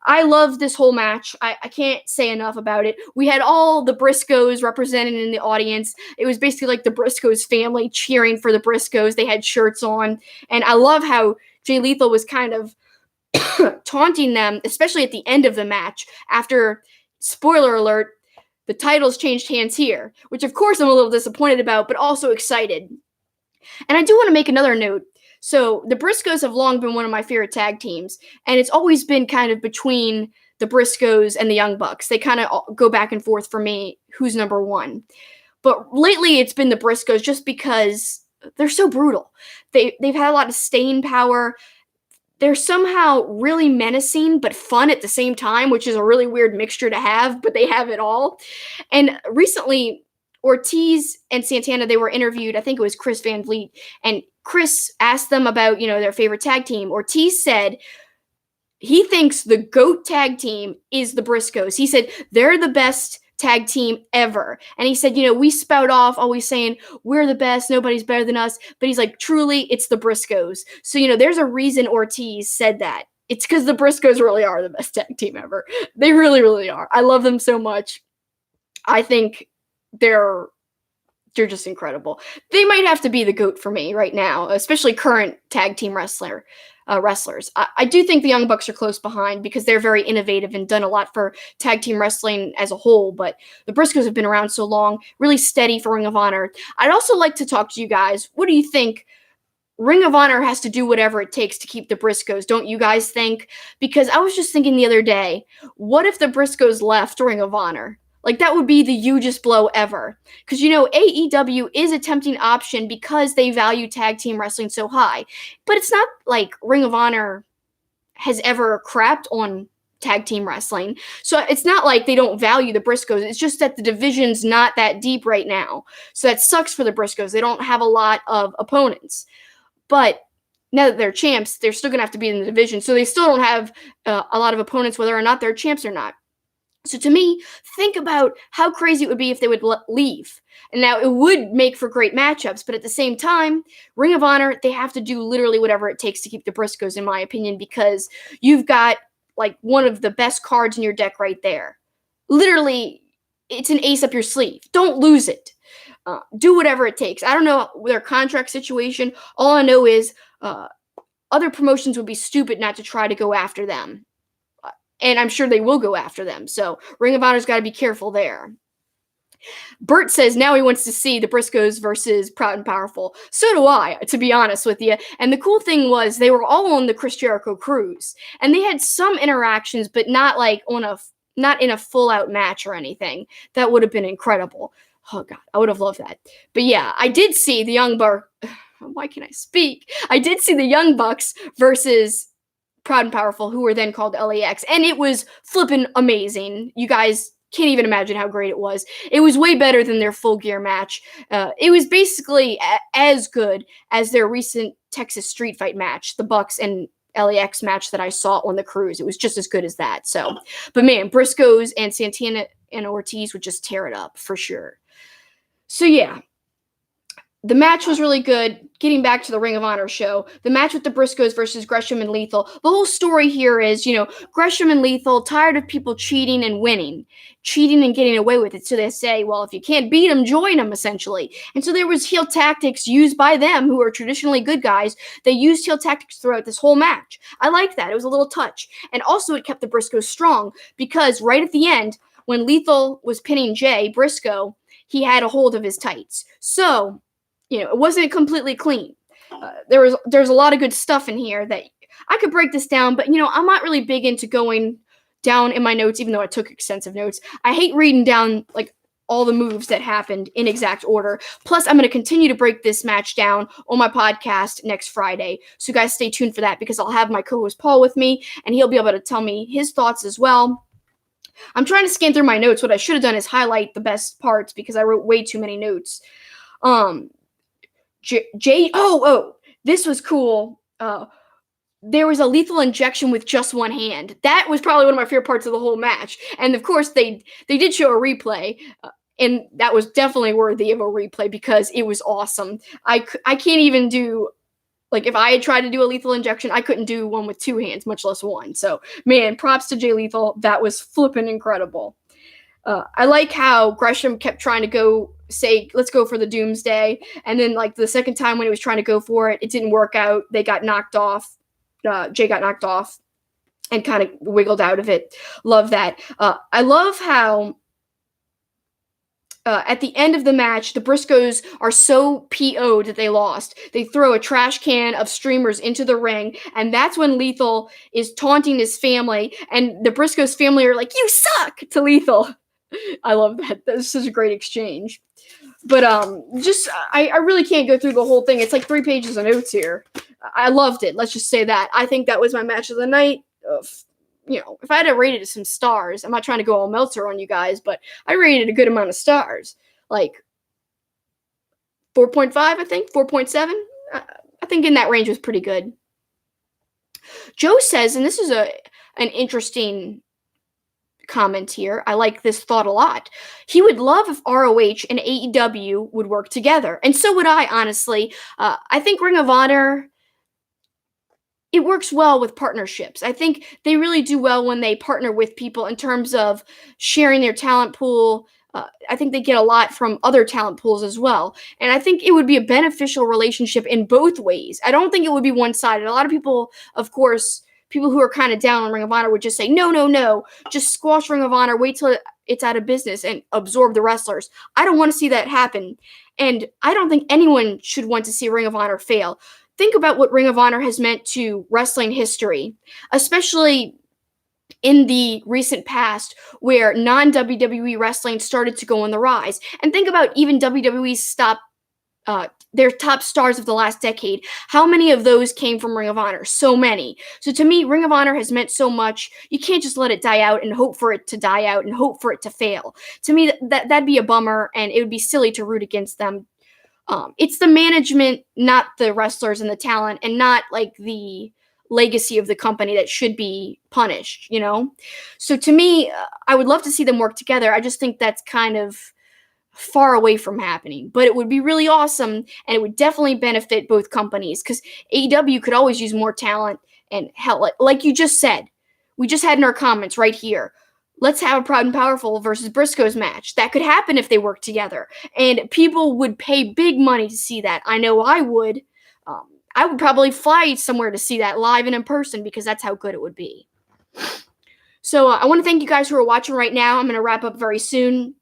I love this whole match. I can't say enough about it. We had all the Briscoes represented in the audience. It was basically like the Briscoes family cheering for the Briscoes. They had shirts on. And I love how Jay Lethal was kind of taunting them, especially at the end of the match. After, spoiler alert, the titles changed hands here, which of course I'm a little disappointed about, but also excited. And I do want to make another note. So the Briscoes have long been one of my favorite tag teams, and it's always been kind of between the Briscoes and the Young Bucks. They kind of go back and forth for me, who's number one. But lately it's been the Briscoes just because they're so brutal. They've had a lot of staying power. They're somehow really menacing but fun at the same time, which is a really weird mixture to have, but they have it all. And recently, Ortiz and Santana, they were interviewed. I think it was Chris Van Vliet, and Chris asked them about, their favorite tag team. Ortiz said he thinks the GOAT tag team is the Briscoes. He said they're the best tag team ever. And he said, we spout off always saying we're the best, nobody's better than us. But he's like, truly, it's the Briscoes. So, there's a reason Ortiz said that. It's because the Briscoes really are the best tag team ever. They really, really are. I love them so much. I think they're just incredible. They might have to be the GOAT for me right now, especially current tag team wrestlers. I do think the Young Bucks are close behind because they're very innovative and done a lot for tag team wrestling as a whole, but the Briscoes have been around so long, really steady for Ring of Honor. I'd also like to talk to you guys. What do you think? Ring of Honor has to do whatever it takes to keep the Briscoes, don't you guys think? Because I was just thinking the other day, what if the Briscoes left Ring of Honor? Like, that would be the hugest blow ever. Because, AEW is a tempting option because they value tag team wrestling so high. But it's not like Ring of Honor has ever crapped on tag team wrestling. So it's not like they don't value the Briscoes. It's just that the division's not that deep right now. So that sucks for the Briscoes. They don't have a lot of opponents. But now that they're champs, they're still going to have to be in the division. So they still don't have a lot of opponents, whether or not they're champs or not. So to me, think about how crazy it would be if they would leave. And now it would make for great matchups, but at the same time, Ring of Honor, they have to do literally whatever it takes to keep the Briscoes, in my opinion, because you've got like one of the best cards in your deck right there. Literally, it's an ace up your sleeve. Don't lose it. Do whatever it takes. I don't know their contract situation. All I know is other promotions would be stupid not to try to go after them. And I'm sure they will go after them. So Ring of Honor's got to be careful there. Bert says now he wants to see the Briscoes versus Proud and Powerful. So do I, to be honest with you. And the cool thing was they were all on the Chris Jericho cruise. And they had some interactions, but not like not in a full-out match or anything. That would have been incredible. Oh, God, I would have loved that. But yeah, I did see the Young Bucks. Why can't I speak? I did see the Young Bucks versus Proud and Powerful, who were then called LAX, and it was flippin' amazing. You guys can't even imagine how great it was. It was way better than their Full Gear match. It was basically as good as their recent Texas Street Fight match, the Bucks and LAX match that I saw on the cruise. It was just as good as that. So, but man, Briscoes and Santana and Ortiz would just tear it up for sure. So yeah, the match was really good. Getting back to the Ring of Honor show, the match with the Briscoes versus Gresham and Lethal. The whole story here is, Gresham and Lethal tired of people cheating and winning, cheating and getting away with it. So they say, well, if you can't beat them, join them, essentially. And so there was heel tactics used by them, who are traditionally good guys. They used heel tactics throughout this whole match. I like that. It was a little touch. And also it kept the Briscoes strong because right at the end, when Lethal was pinning Jay Briscoe, he had a hold of his tights. So it wasn't completely clean. There's a lot of good stuff in here that I could break this down, but I'm not really big into going down in my notes, even though I took extensive notes. I hate reading down like all the moves that happened in exact order. Plus, I'm going to continue to break this match down on my podcast next Friday. So guys, stay tuned for that because I'll have my co-host Paul with me, and he'll be able to tell me his thoughts as well. I'm trying to scan through my notes. What I should have done is highlight the best parts because I wrote way too many notes. This was cool. There was a lethal injection with just one hand. That was probably one of my favorite parts of the whole match. And of course, they did show a replay, and that was definitely worthy of a replay because it was awesome. I can't even do, like, if I had tried to do a lethal injection, I couldn't do one with two hands, much less one. So, man, props to Jay Lethal. That was flippin' incredible. I like how Gresham kept trying to say, let's go for the Doomsday. And then, like, the second time when he was trying to go for it, it didn't work out. They got knocked off. Jay got knocked off and kind of wiggled out of it. Love that. I love how at the end of the match, the Briscoes are so PO'd that they lost. They throw a trash can of streamers into the ring, and that's when Lethal is taunting his family, and the Briscoes family are like, "You suck!" to Lethal. I love that. That's such a great exchange. But I really can't go through the whole thing. It's like 3 pages of notes here. I loved it. Let's just say that. I think that was my match of the night. If I had to rate it some stars, I'm not trying to go all Meltzer on you guys, but I rated a good amount of stars. Like 4.5, I think, 4.7. I think in that range was pretty good. Joe says, and this is an interesting comment here. I like this thought a lot. He would love if ROH and AEW would work together. And so would I, honestly. I think Ring of Honor, it works well with partnerships. I think they really do well when they partner with people in terms of sharing their talent pool. I think they get a lot from other talent pools as well. And I think it would be a beneficial relationship in both ways. I don't think it would be one-sided. A lot of people, of course, people who are kind of down on Ring of Honor would just say, no, just squash Ring of Honor, wait till it's out of business and absorb the wrestlers. I don't want to see that happen. And I don't think anyone should want to see Ring of Honor fail. Think about what Ring of Honor has meant to wrestling history, especially in the recent past where non-WWE wrestling started to go on the rise. And think about even WWE's their top stars of the last decade. How many of those came from Ring of Honor? So many. So to me, Ring of Honor has meant so much. You can't just let it die out and hope for it to die out and hope for it to fail. To me, that'd be a bummer, and it would be silly to root against them. It's the management, not the wrestlers and the talent, and not like the legacy of the company that should be punished, So to me, I would love to see them work together. I just think that's kind of far away from happening, but it would be really awesome, and it would definitely benefit both companies, because AEW could always use more talent. And hell, like you just said, we just had in our comments right here, let's have a Proud and Powerful versus Briscoe's match. That could happen if they work together, and people would pay big money to see that. I know I would. I would probably fly somewhere to see that live and in person, because that's how good it would be. So I want to thank you guys who are watching right now. I'm going to wrap up very soon.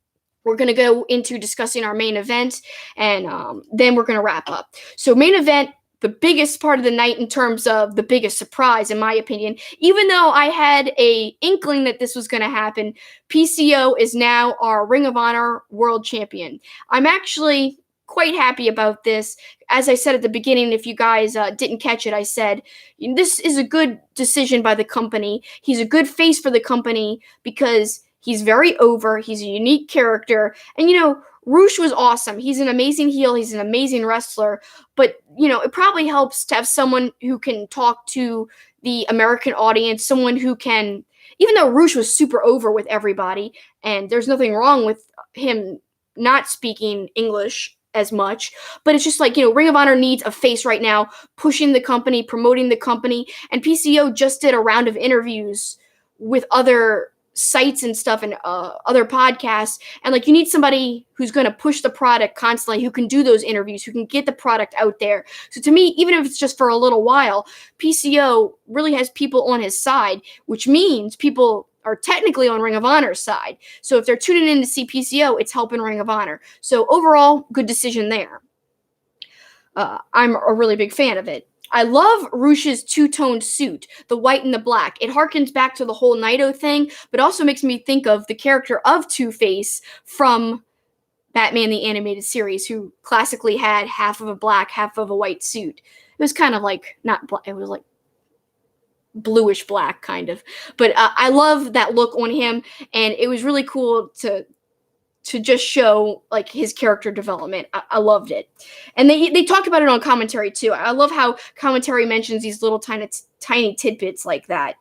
We're going to go into discussing our main event, and then we're going to wrap up. So main event, the biggest part of the night in terms of the biggest surprise, in my opinion. Even though I had a inkling that this was going to happen, PCO is now our Ring of Honor World Champion. I'm actually quite happy about this. As I said at the beginning, if you guys didn't catch it, I said this is a good decision by the company. He's a good face for the company because he's very over. He's a unique character. And, Roosh was awesome. He's an amazing heel. He's an amazing wrestler. But, it probably helps to have someone who can talk to the American audience, someone who can, even though Roosh was super over with everybody, and there's nothing wrong with him not speaking English as much, but it's just like, Ring of Honor needs a face right now, pushing the company, promoting the company, and PCO just did a round of interviews with other sites and stuff, and other podcasts, and you need somebody who's going to push the product constantly, who can do those interviews, who can get the product out there. So to me, even if it's just for a little while, PCO really has people on his side, which means people are technically on Ring of Honor's side. So if they're tuning in to see PCO, it's helping Ring of Honor. So overall, good decision there. I'm a really big fan of it. I love Roosh's two-tone suit, the white and the black. It harkens back to the whole Naito thing, but also makes me think of the character of Two-Face from Batman the Animated Series, who classically had half of a black, half of a white suit. It was kind of not black, it was bluish black, kind of. But I love that look on him, and it was really cool to just show his character development. I loved it. And they talked about it on commentary too. I love how commentary mentions these little tiny tidbits like that.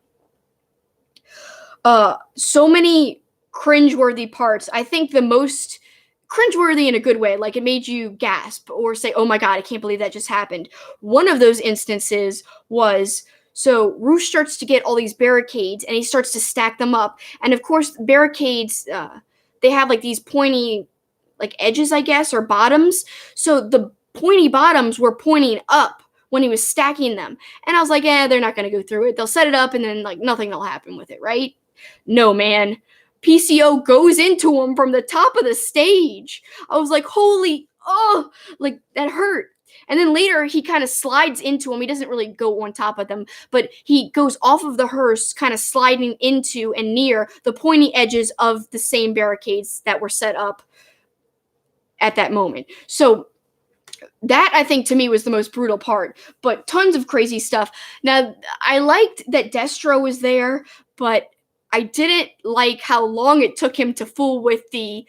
So many cringeworthy parts. I think the most cringeworthy in a good way, it made you gasp or say, oh my God, I can't believe that just happened. One of those instances was, so Roosh starts to get all these barricades, and he starts to stack them up. And of course, barricades, they have these pointy edges, I guess, or bottoms. So the pointy bottoms were pointing up when he was stacking them. And I was like, they're not going to go through it. They'll set it up and then nothing will happen with it, right? No, man. PCO goes into him from the top of the stage. I was like, holy, that hurt. And then later he kind of slides into him. He doesn't really go on top of them, but he goes off of the hearse, kind of sliding into and near the pointy edges of the same barricades that were set up at that moment. So that, I think, to me was the most brutal part, but tons of crazy stuff. Now, I liked that Destro was there, but I didn't like how long it took him to fool with the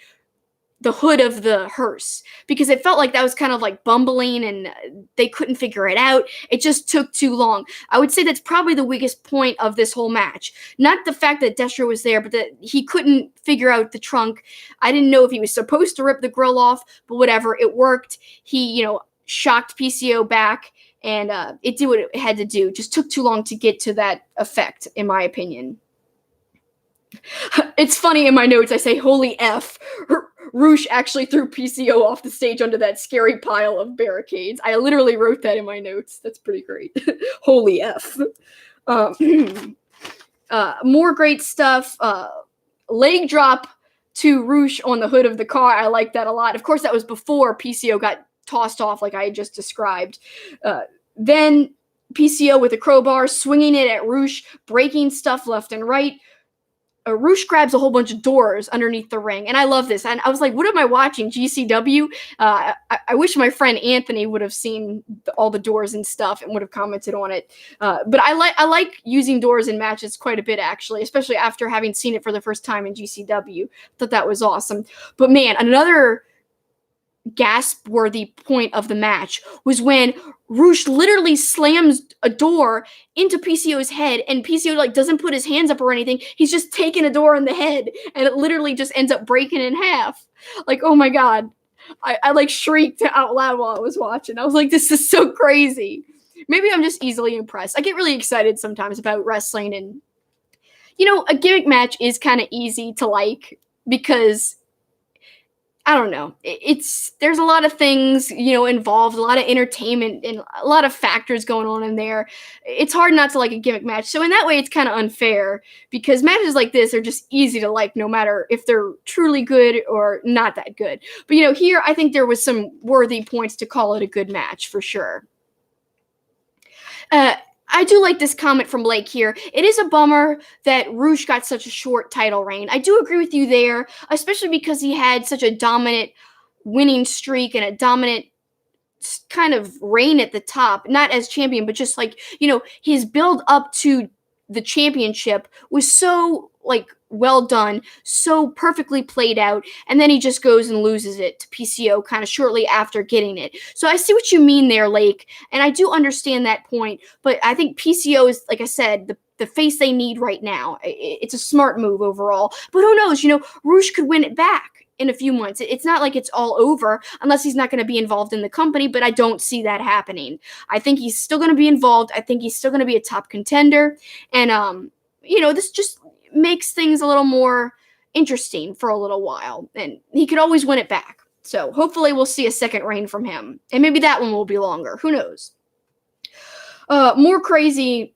hood of the hearse, because it felt like that was kind of bumbling, and they couldn't figure it out. It just took too long. I would say that's probably the weakest point of this whole match. Not the fact that Destro was there, but that he couldn't figure out the trunk. I didn't know if he was supposed to rip the grill off, but whatever, it worked. He, shocked PCO back, and it did what it had to do. Just took too long to get to that effect, in my opinion. It's funny, in my notes I say, holy F. Roosh actually threw PCO off the stage under that scary pile of barricades. I literally wrote that in my notes. That's pretty great. Holy F. More great stuff. Leg drop to Roosh on the hood of the car. I like that a lot. Of course, that was before PCO got tossed off like I had just described. Then PCO with a crowbar, swinging it at Roosh, breaking stuff left and right. Roosh grabs a whole bunch of doors underneath the ring, and I love this. And I was like, what am I watching, GCW? I wish my friend Anthony would have seen all the doors and stuff and would have commented on it. But I like using doors in matches quite a bit, actually, especially after having seen it for the first time in GCW. Thought that was awesome. But man, another gasp-worthy point of the match was when Roosh literally slams a door into PCO's head, and PCO like doesn't put his hands up or anything. He's just taking a door in the head, and it literally just ends up breaking in half. Like, oh my god. I like shrieked out loud while I was watching. I was like, this is so crazy. Maybe I'm just easily impressed. I get really excited sometimes about wrestling, and a gimmick match is kind of easy to like because I don't know. There's a lot of things, involved, a lot of entertainment and a lot of factors going on in there. It's hard not to like a gimmick match. So in that way, it's kind of unfair because matches like this are just easy to like, no matter if they're truly good or not that good. But here I think there was some worthy points to call it a good match for sure. I do like this comment from Blake here. It is a bummer that Roosh got such a short title reign. I do agree with you there, especially because he had such a dominant winning streak and a dominant kind of reign at the top, not as champion, but just like, his build up to the championship was so like well done, so perfectly played out, and then he just goes and loses it to PCO kind of shortly after getting it. So I see what you mean there, Lake, and I do understand that point, but I think PCO is, like I said, the face they need right now. It's a smart move overall, but who knows, Roosh could win it back in a few months. It's not like it's all over unless he's not going to be involved in the company, but I don't see that happening. I think he's still going to be involved. I think he's still going to be a top contender, and this just makes things a little more interesting for a little while, and he could always win it back. So hopefully we'll see a second reign from him, and maybe that one will be longer. Who knows? More crazy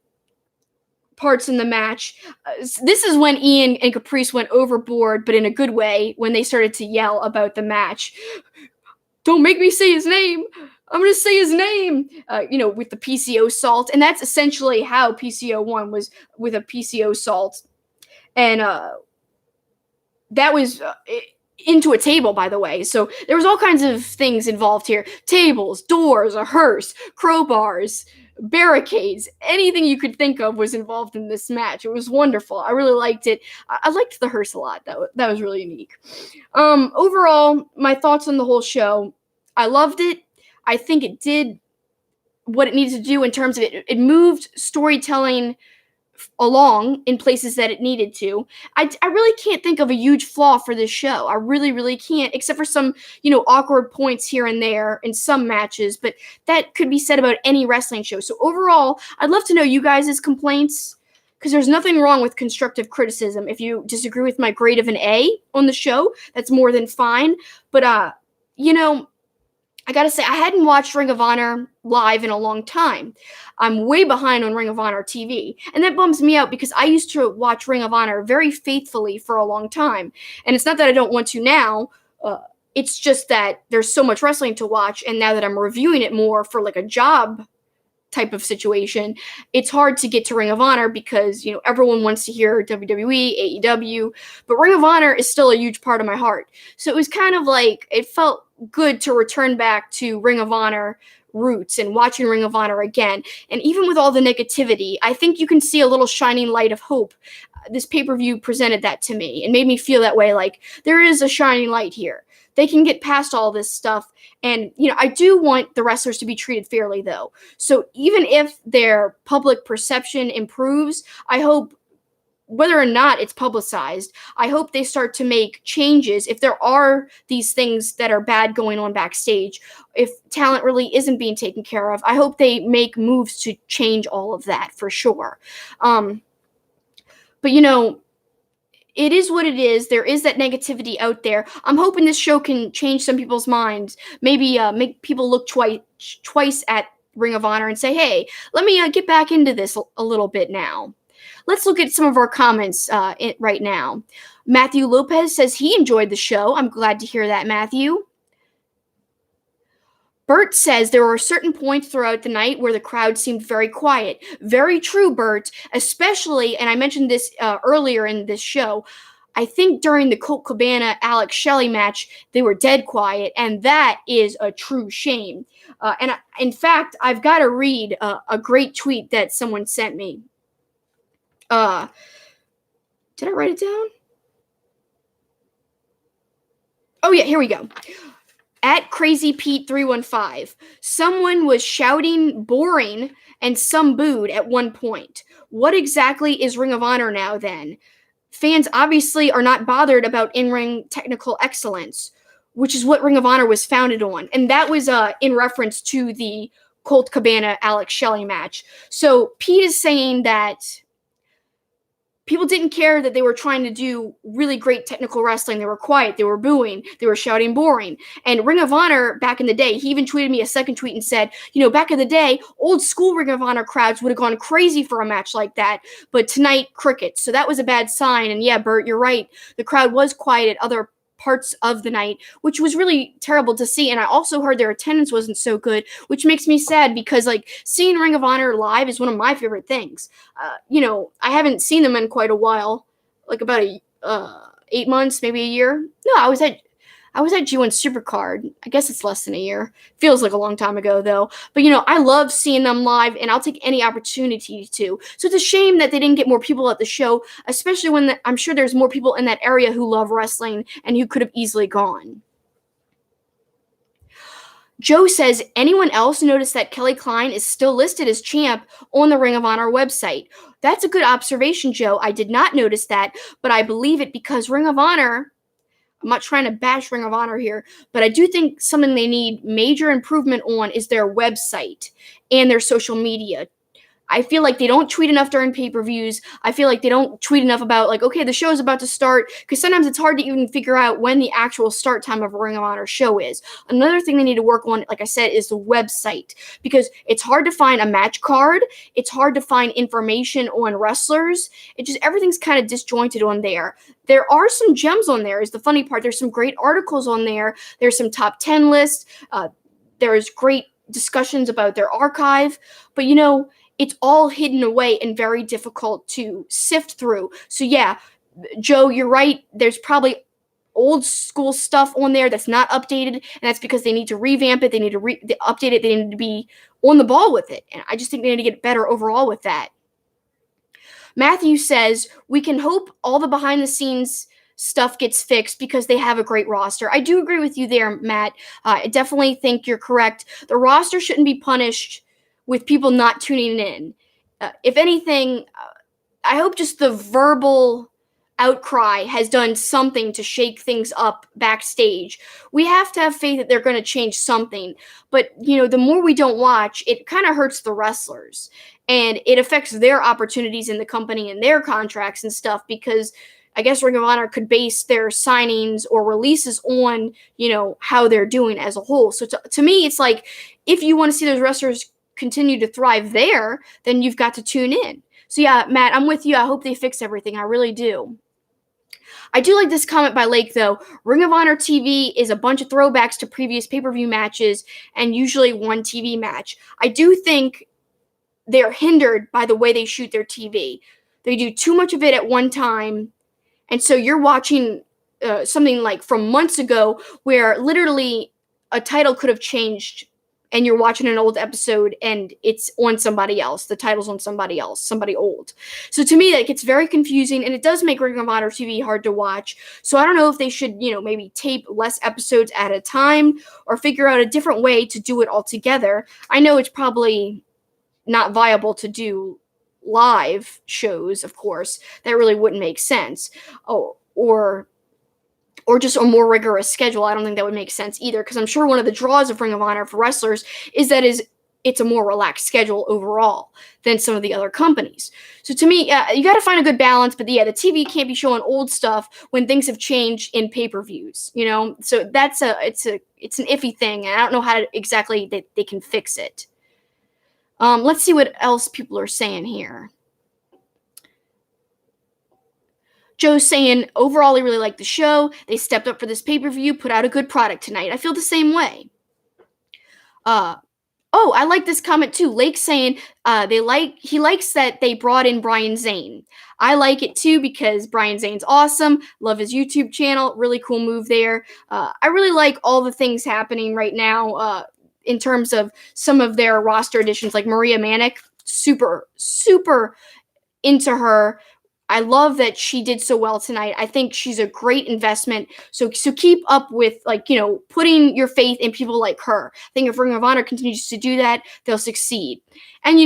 parts in the match. This is when Ian and Caprice went overboard, but in a good way, when they started to yell about the match. Don't make me say his name. I'm going to say his name, with the PCO salt. And that's essentially how PCO won, was with a PCO salt. And that was into a table, by the way. So there was all kinds of things involved here. Tables, doors, a hearse, crowbars, barricades, anything you could think of was involved in this match. It was wonderful. I really liked it. I liked the hearse a lot. That was really unique. Overall, my thoughts on the whole show, I loved it. I think it did what it needed to do in terms of it. It moved storytelling along in places that it needed to. I really can't think of a huge flaw for this show. I really, really can't, except for some, awkward points here and there in some matches, but that could be said about any wrestling show. So overall, I'd love to know you guys' complaints, because there's nothing wrong with constructive criticism. If you disagree with my grade of an A on the show, that's more than fine. But, I gotta say, I hadn't watched Ring of Honor live in a long time. I'm way behind on Ring of Honor TV, and that bums me out because I used to watch Ring of Honor very faithfully for a long time. And it's not that I don't want to now, it's just that there's so much wrestling to watch, and now that I'm reviewing it more for like a job type of situation, it's hard to get to Ring of Honor because, everyone wants to hear WWE, AEW, but Ring of Honor is still a huge part of my heart. So it was kind of like, it felt good to return back to Ring of Honor roots and watching Ring of Honor again. And even with all the negativity, I think you can see a little shining light of hope. This pay-per-view presented that to me and made me feel that way, like there is a shining light here. They can get past all this stuff. And, I do want the wrestlers to be treated fairly, though. So even if their public perception improves, I hope, whether or not it's publicized, I hope they start to make changes if there are these things that are bad going on backstage. If talent really isn't being taken care of, I hope they make moves to change all of that for sure. But, it is what it is. There is that negativity out there. I'm hoping this show can change some people's minds. Maybe make people look twice at Ring of Honor and say, hey, let me get back into this a little bit now. Let's look at some of our comments right now. Matthew Lopez says he enjoyed the show. I'm glad to hear that, Matthew. Bert says there were certain points throughout the night where the crowd seemed very quiet. Very true, Bert. Especially, and I mentioned this earlier in this show, I think during the Colt Cabana Alex Shelley match, they were dead quiet, and that is a true shame. In fact, I've got to read a great tweet that someone sent me. Did I write it down? Oh, yeah, here we go. At CrazyPete315, someone was shouting boring and some booed at one point. What exactly is Ring of Honor now then? Fans obviously are not bothered about in-ring technical excellence, which is what Ring of Honor was founded on. And that was in reference to the Colt Cabana Alex Shelley match. So Pete is saying that people didn't care that they were trying to do really great technical wrestling. They were quiet. They were booing. They were shouting boring. And Ring of Honor, back in the day, he even tweeted me a second tweet and said, back in the day, old school Ring of Honor crowds would have gone crazy for a match like that. But tonight, crickets. So that was a bad sign. And yeah, Bert, you're right. The crowd was quiet at other parts of the night, which was really terrible to see. And I also heard their attendance wasn't so good, which makes me sad because seeing Ring of Honor live is one of my favorite things. I haven't seen them in quite a while, like about 8 months, maybe a year. No, I was at G1 Supercard. I guess it's less than a year. Feels like a long time ago, though. But, I love seeing them live, and I'll take any opportunity to. So it's a shame that they didn't get more people at the show, especially when I'm sure there's more people in that area who love wrestling and who could have easily gone. Joe says, anyone else notice that Kelly Klein is still listed as champ on the Ring of Honor website? That's a good observation, Joe. I did not notice that, but I believe it because Ring of Honor, I'm not trying to bash Ring of Honor here, but I do think something they need major improvement on is their website and their social media. I feel like they don't tweet enough during pay-per-views. I feel like they don't tweet enough about, okay, the show is about to start, because sometimes it's hard to even figure out when the actual start time of a Ring of Honor show is. Another thing they need to work on, like I said, is the website, because it's hard to find a match card. It's hard to find information on wrestlers. Everything's kind of disjointed on there. There are some gems on there is the funny part. There's some great articles on there. There's some top 10 lists. There's great discussions about their archive. But, it's all hidden away and very difficult to sift through. So yeah, Joe, you're right. There's probably old school stuff on there that's not updated, and that's because they need to revamp it. They need to update it. They need to be on the ball with it. And I just think they need to get better overall with that. Matthew says, we can hope all the behind the scenes stuff gets fixed because they have a great roster. I do agree with you there, Matt. I definitely think you're correct. The roster shouldn't be punished with people not tuning in. If anything, I hope just the verbal outcry has done something to shake things up backstage. We have to have faith that they're going to change something. But, the more we don't watch, it kind of hurts the wrestlers. And it affects their opportunities in the company and their contracts and stuff because I guess Ring of Honor could base their signings or releases on, how they're doing as a whole. So to me, it's like, if you want to see those wrestlers continue to thrive there, then you've got to tune in. So yeah, Matt, I'm with you. I hope they fix everything. I really do. I do like this comment by Lake, though. Ring of Honor TV is a bunch of throwbacks to previous pay-per-view matches and usually one TV match. I do think they're hindered by the way they shoot their TV. They do too much of it at one time, and so you're watching something like from months ago where literally a title could have changed and you're watching an old episode and it's on somebody else. The title's on somebody else, somebody old. So to me, that gets very confusing, and it does make Ring of Honor TV hard to watch. So I don't know if they should, maybe tape less episodes at a time or figure out a different way to do it all together. I know it's probably not viable to do live shows, of course. That really wouldn't make sense. Or just a more rigorous schedule. I don't think that would make sense either, because I'm sure one of the draws of Ring of Honor for wrestlers is that it's a more relaxed schedule overall than some of the other companies. So to me, you got to find a good balance, but yeah, the TV can't be showing old stuff when things have changed in pay-per-views, So it's an iffy thing, and I don't know how to exactly they can fix it. Let's see what else people are saying here. Joe's saying, overall, he really liked the show. They stepped up for this pay-per-view, put out a good product tonight. I feel the same way. I like this comment too. Lake saying he likes that they brought in Brian Zane. I like it too because Brian Zane's awesome. Love his YouTube channel. Really cool move there. I really like all the things happening right now in terms of some of their roster additions, like Maria Manic. Super, super into her. I love that she did so well tonight. I think she's a great investment. So keep up with, like, putting your faith in people like her. I think if Ring of Honor continues to do that, they'll succeed. And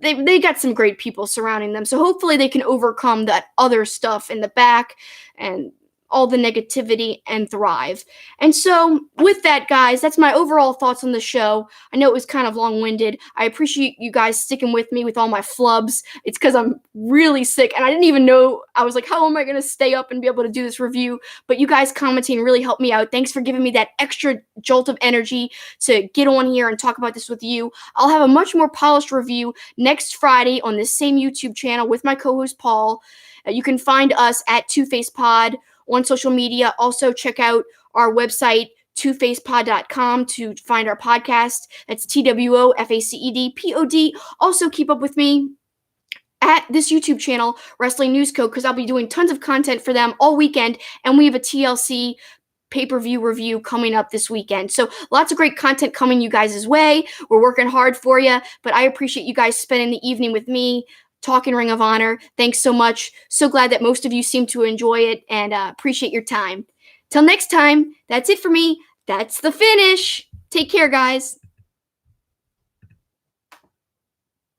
they got some great people surrounding them. So hopefully they can overcome that other stuff in the back and all the negativity and thrive. And so with that, guys, that's my overall thoughts on the show. I know it was kind of long-winded. I appreciate you guys sticking with me with all my flubs. It's because I'm really sick and I didn't even know. I was like, how am I going to stay up and be able to do this review? But you guys commenting really helped me out. Thanks for giving me that extra jolt of energy to get on here and talk about this with you. I'll have a much more polished review next Friday on this same YouTube channel with my co-host Paul. You can find us at Two Face Pod on social media. Also, check out our website, twofacepod.com, to find our podcast. That's TWOFACEDPOD. Also, keep up with me at this YouTube channel, Wrestling News Code, because I'll be doing tons of content for them all weekend, and we have a TLC pay-per-view review coming up this weekend. So lots of great content coming you guys' way. We're working hard for you, but I appreciate you guys spending the evening with me talking Ring of Honor. Thanks so much. So glad that most of you seem to enjoy it, and appreciate your time. Till next time, that's it for me. That's the finish. Take care, guys.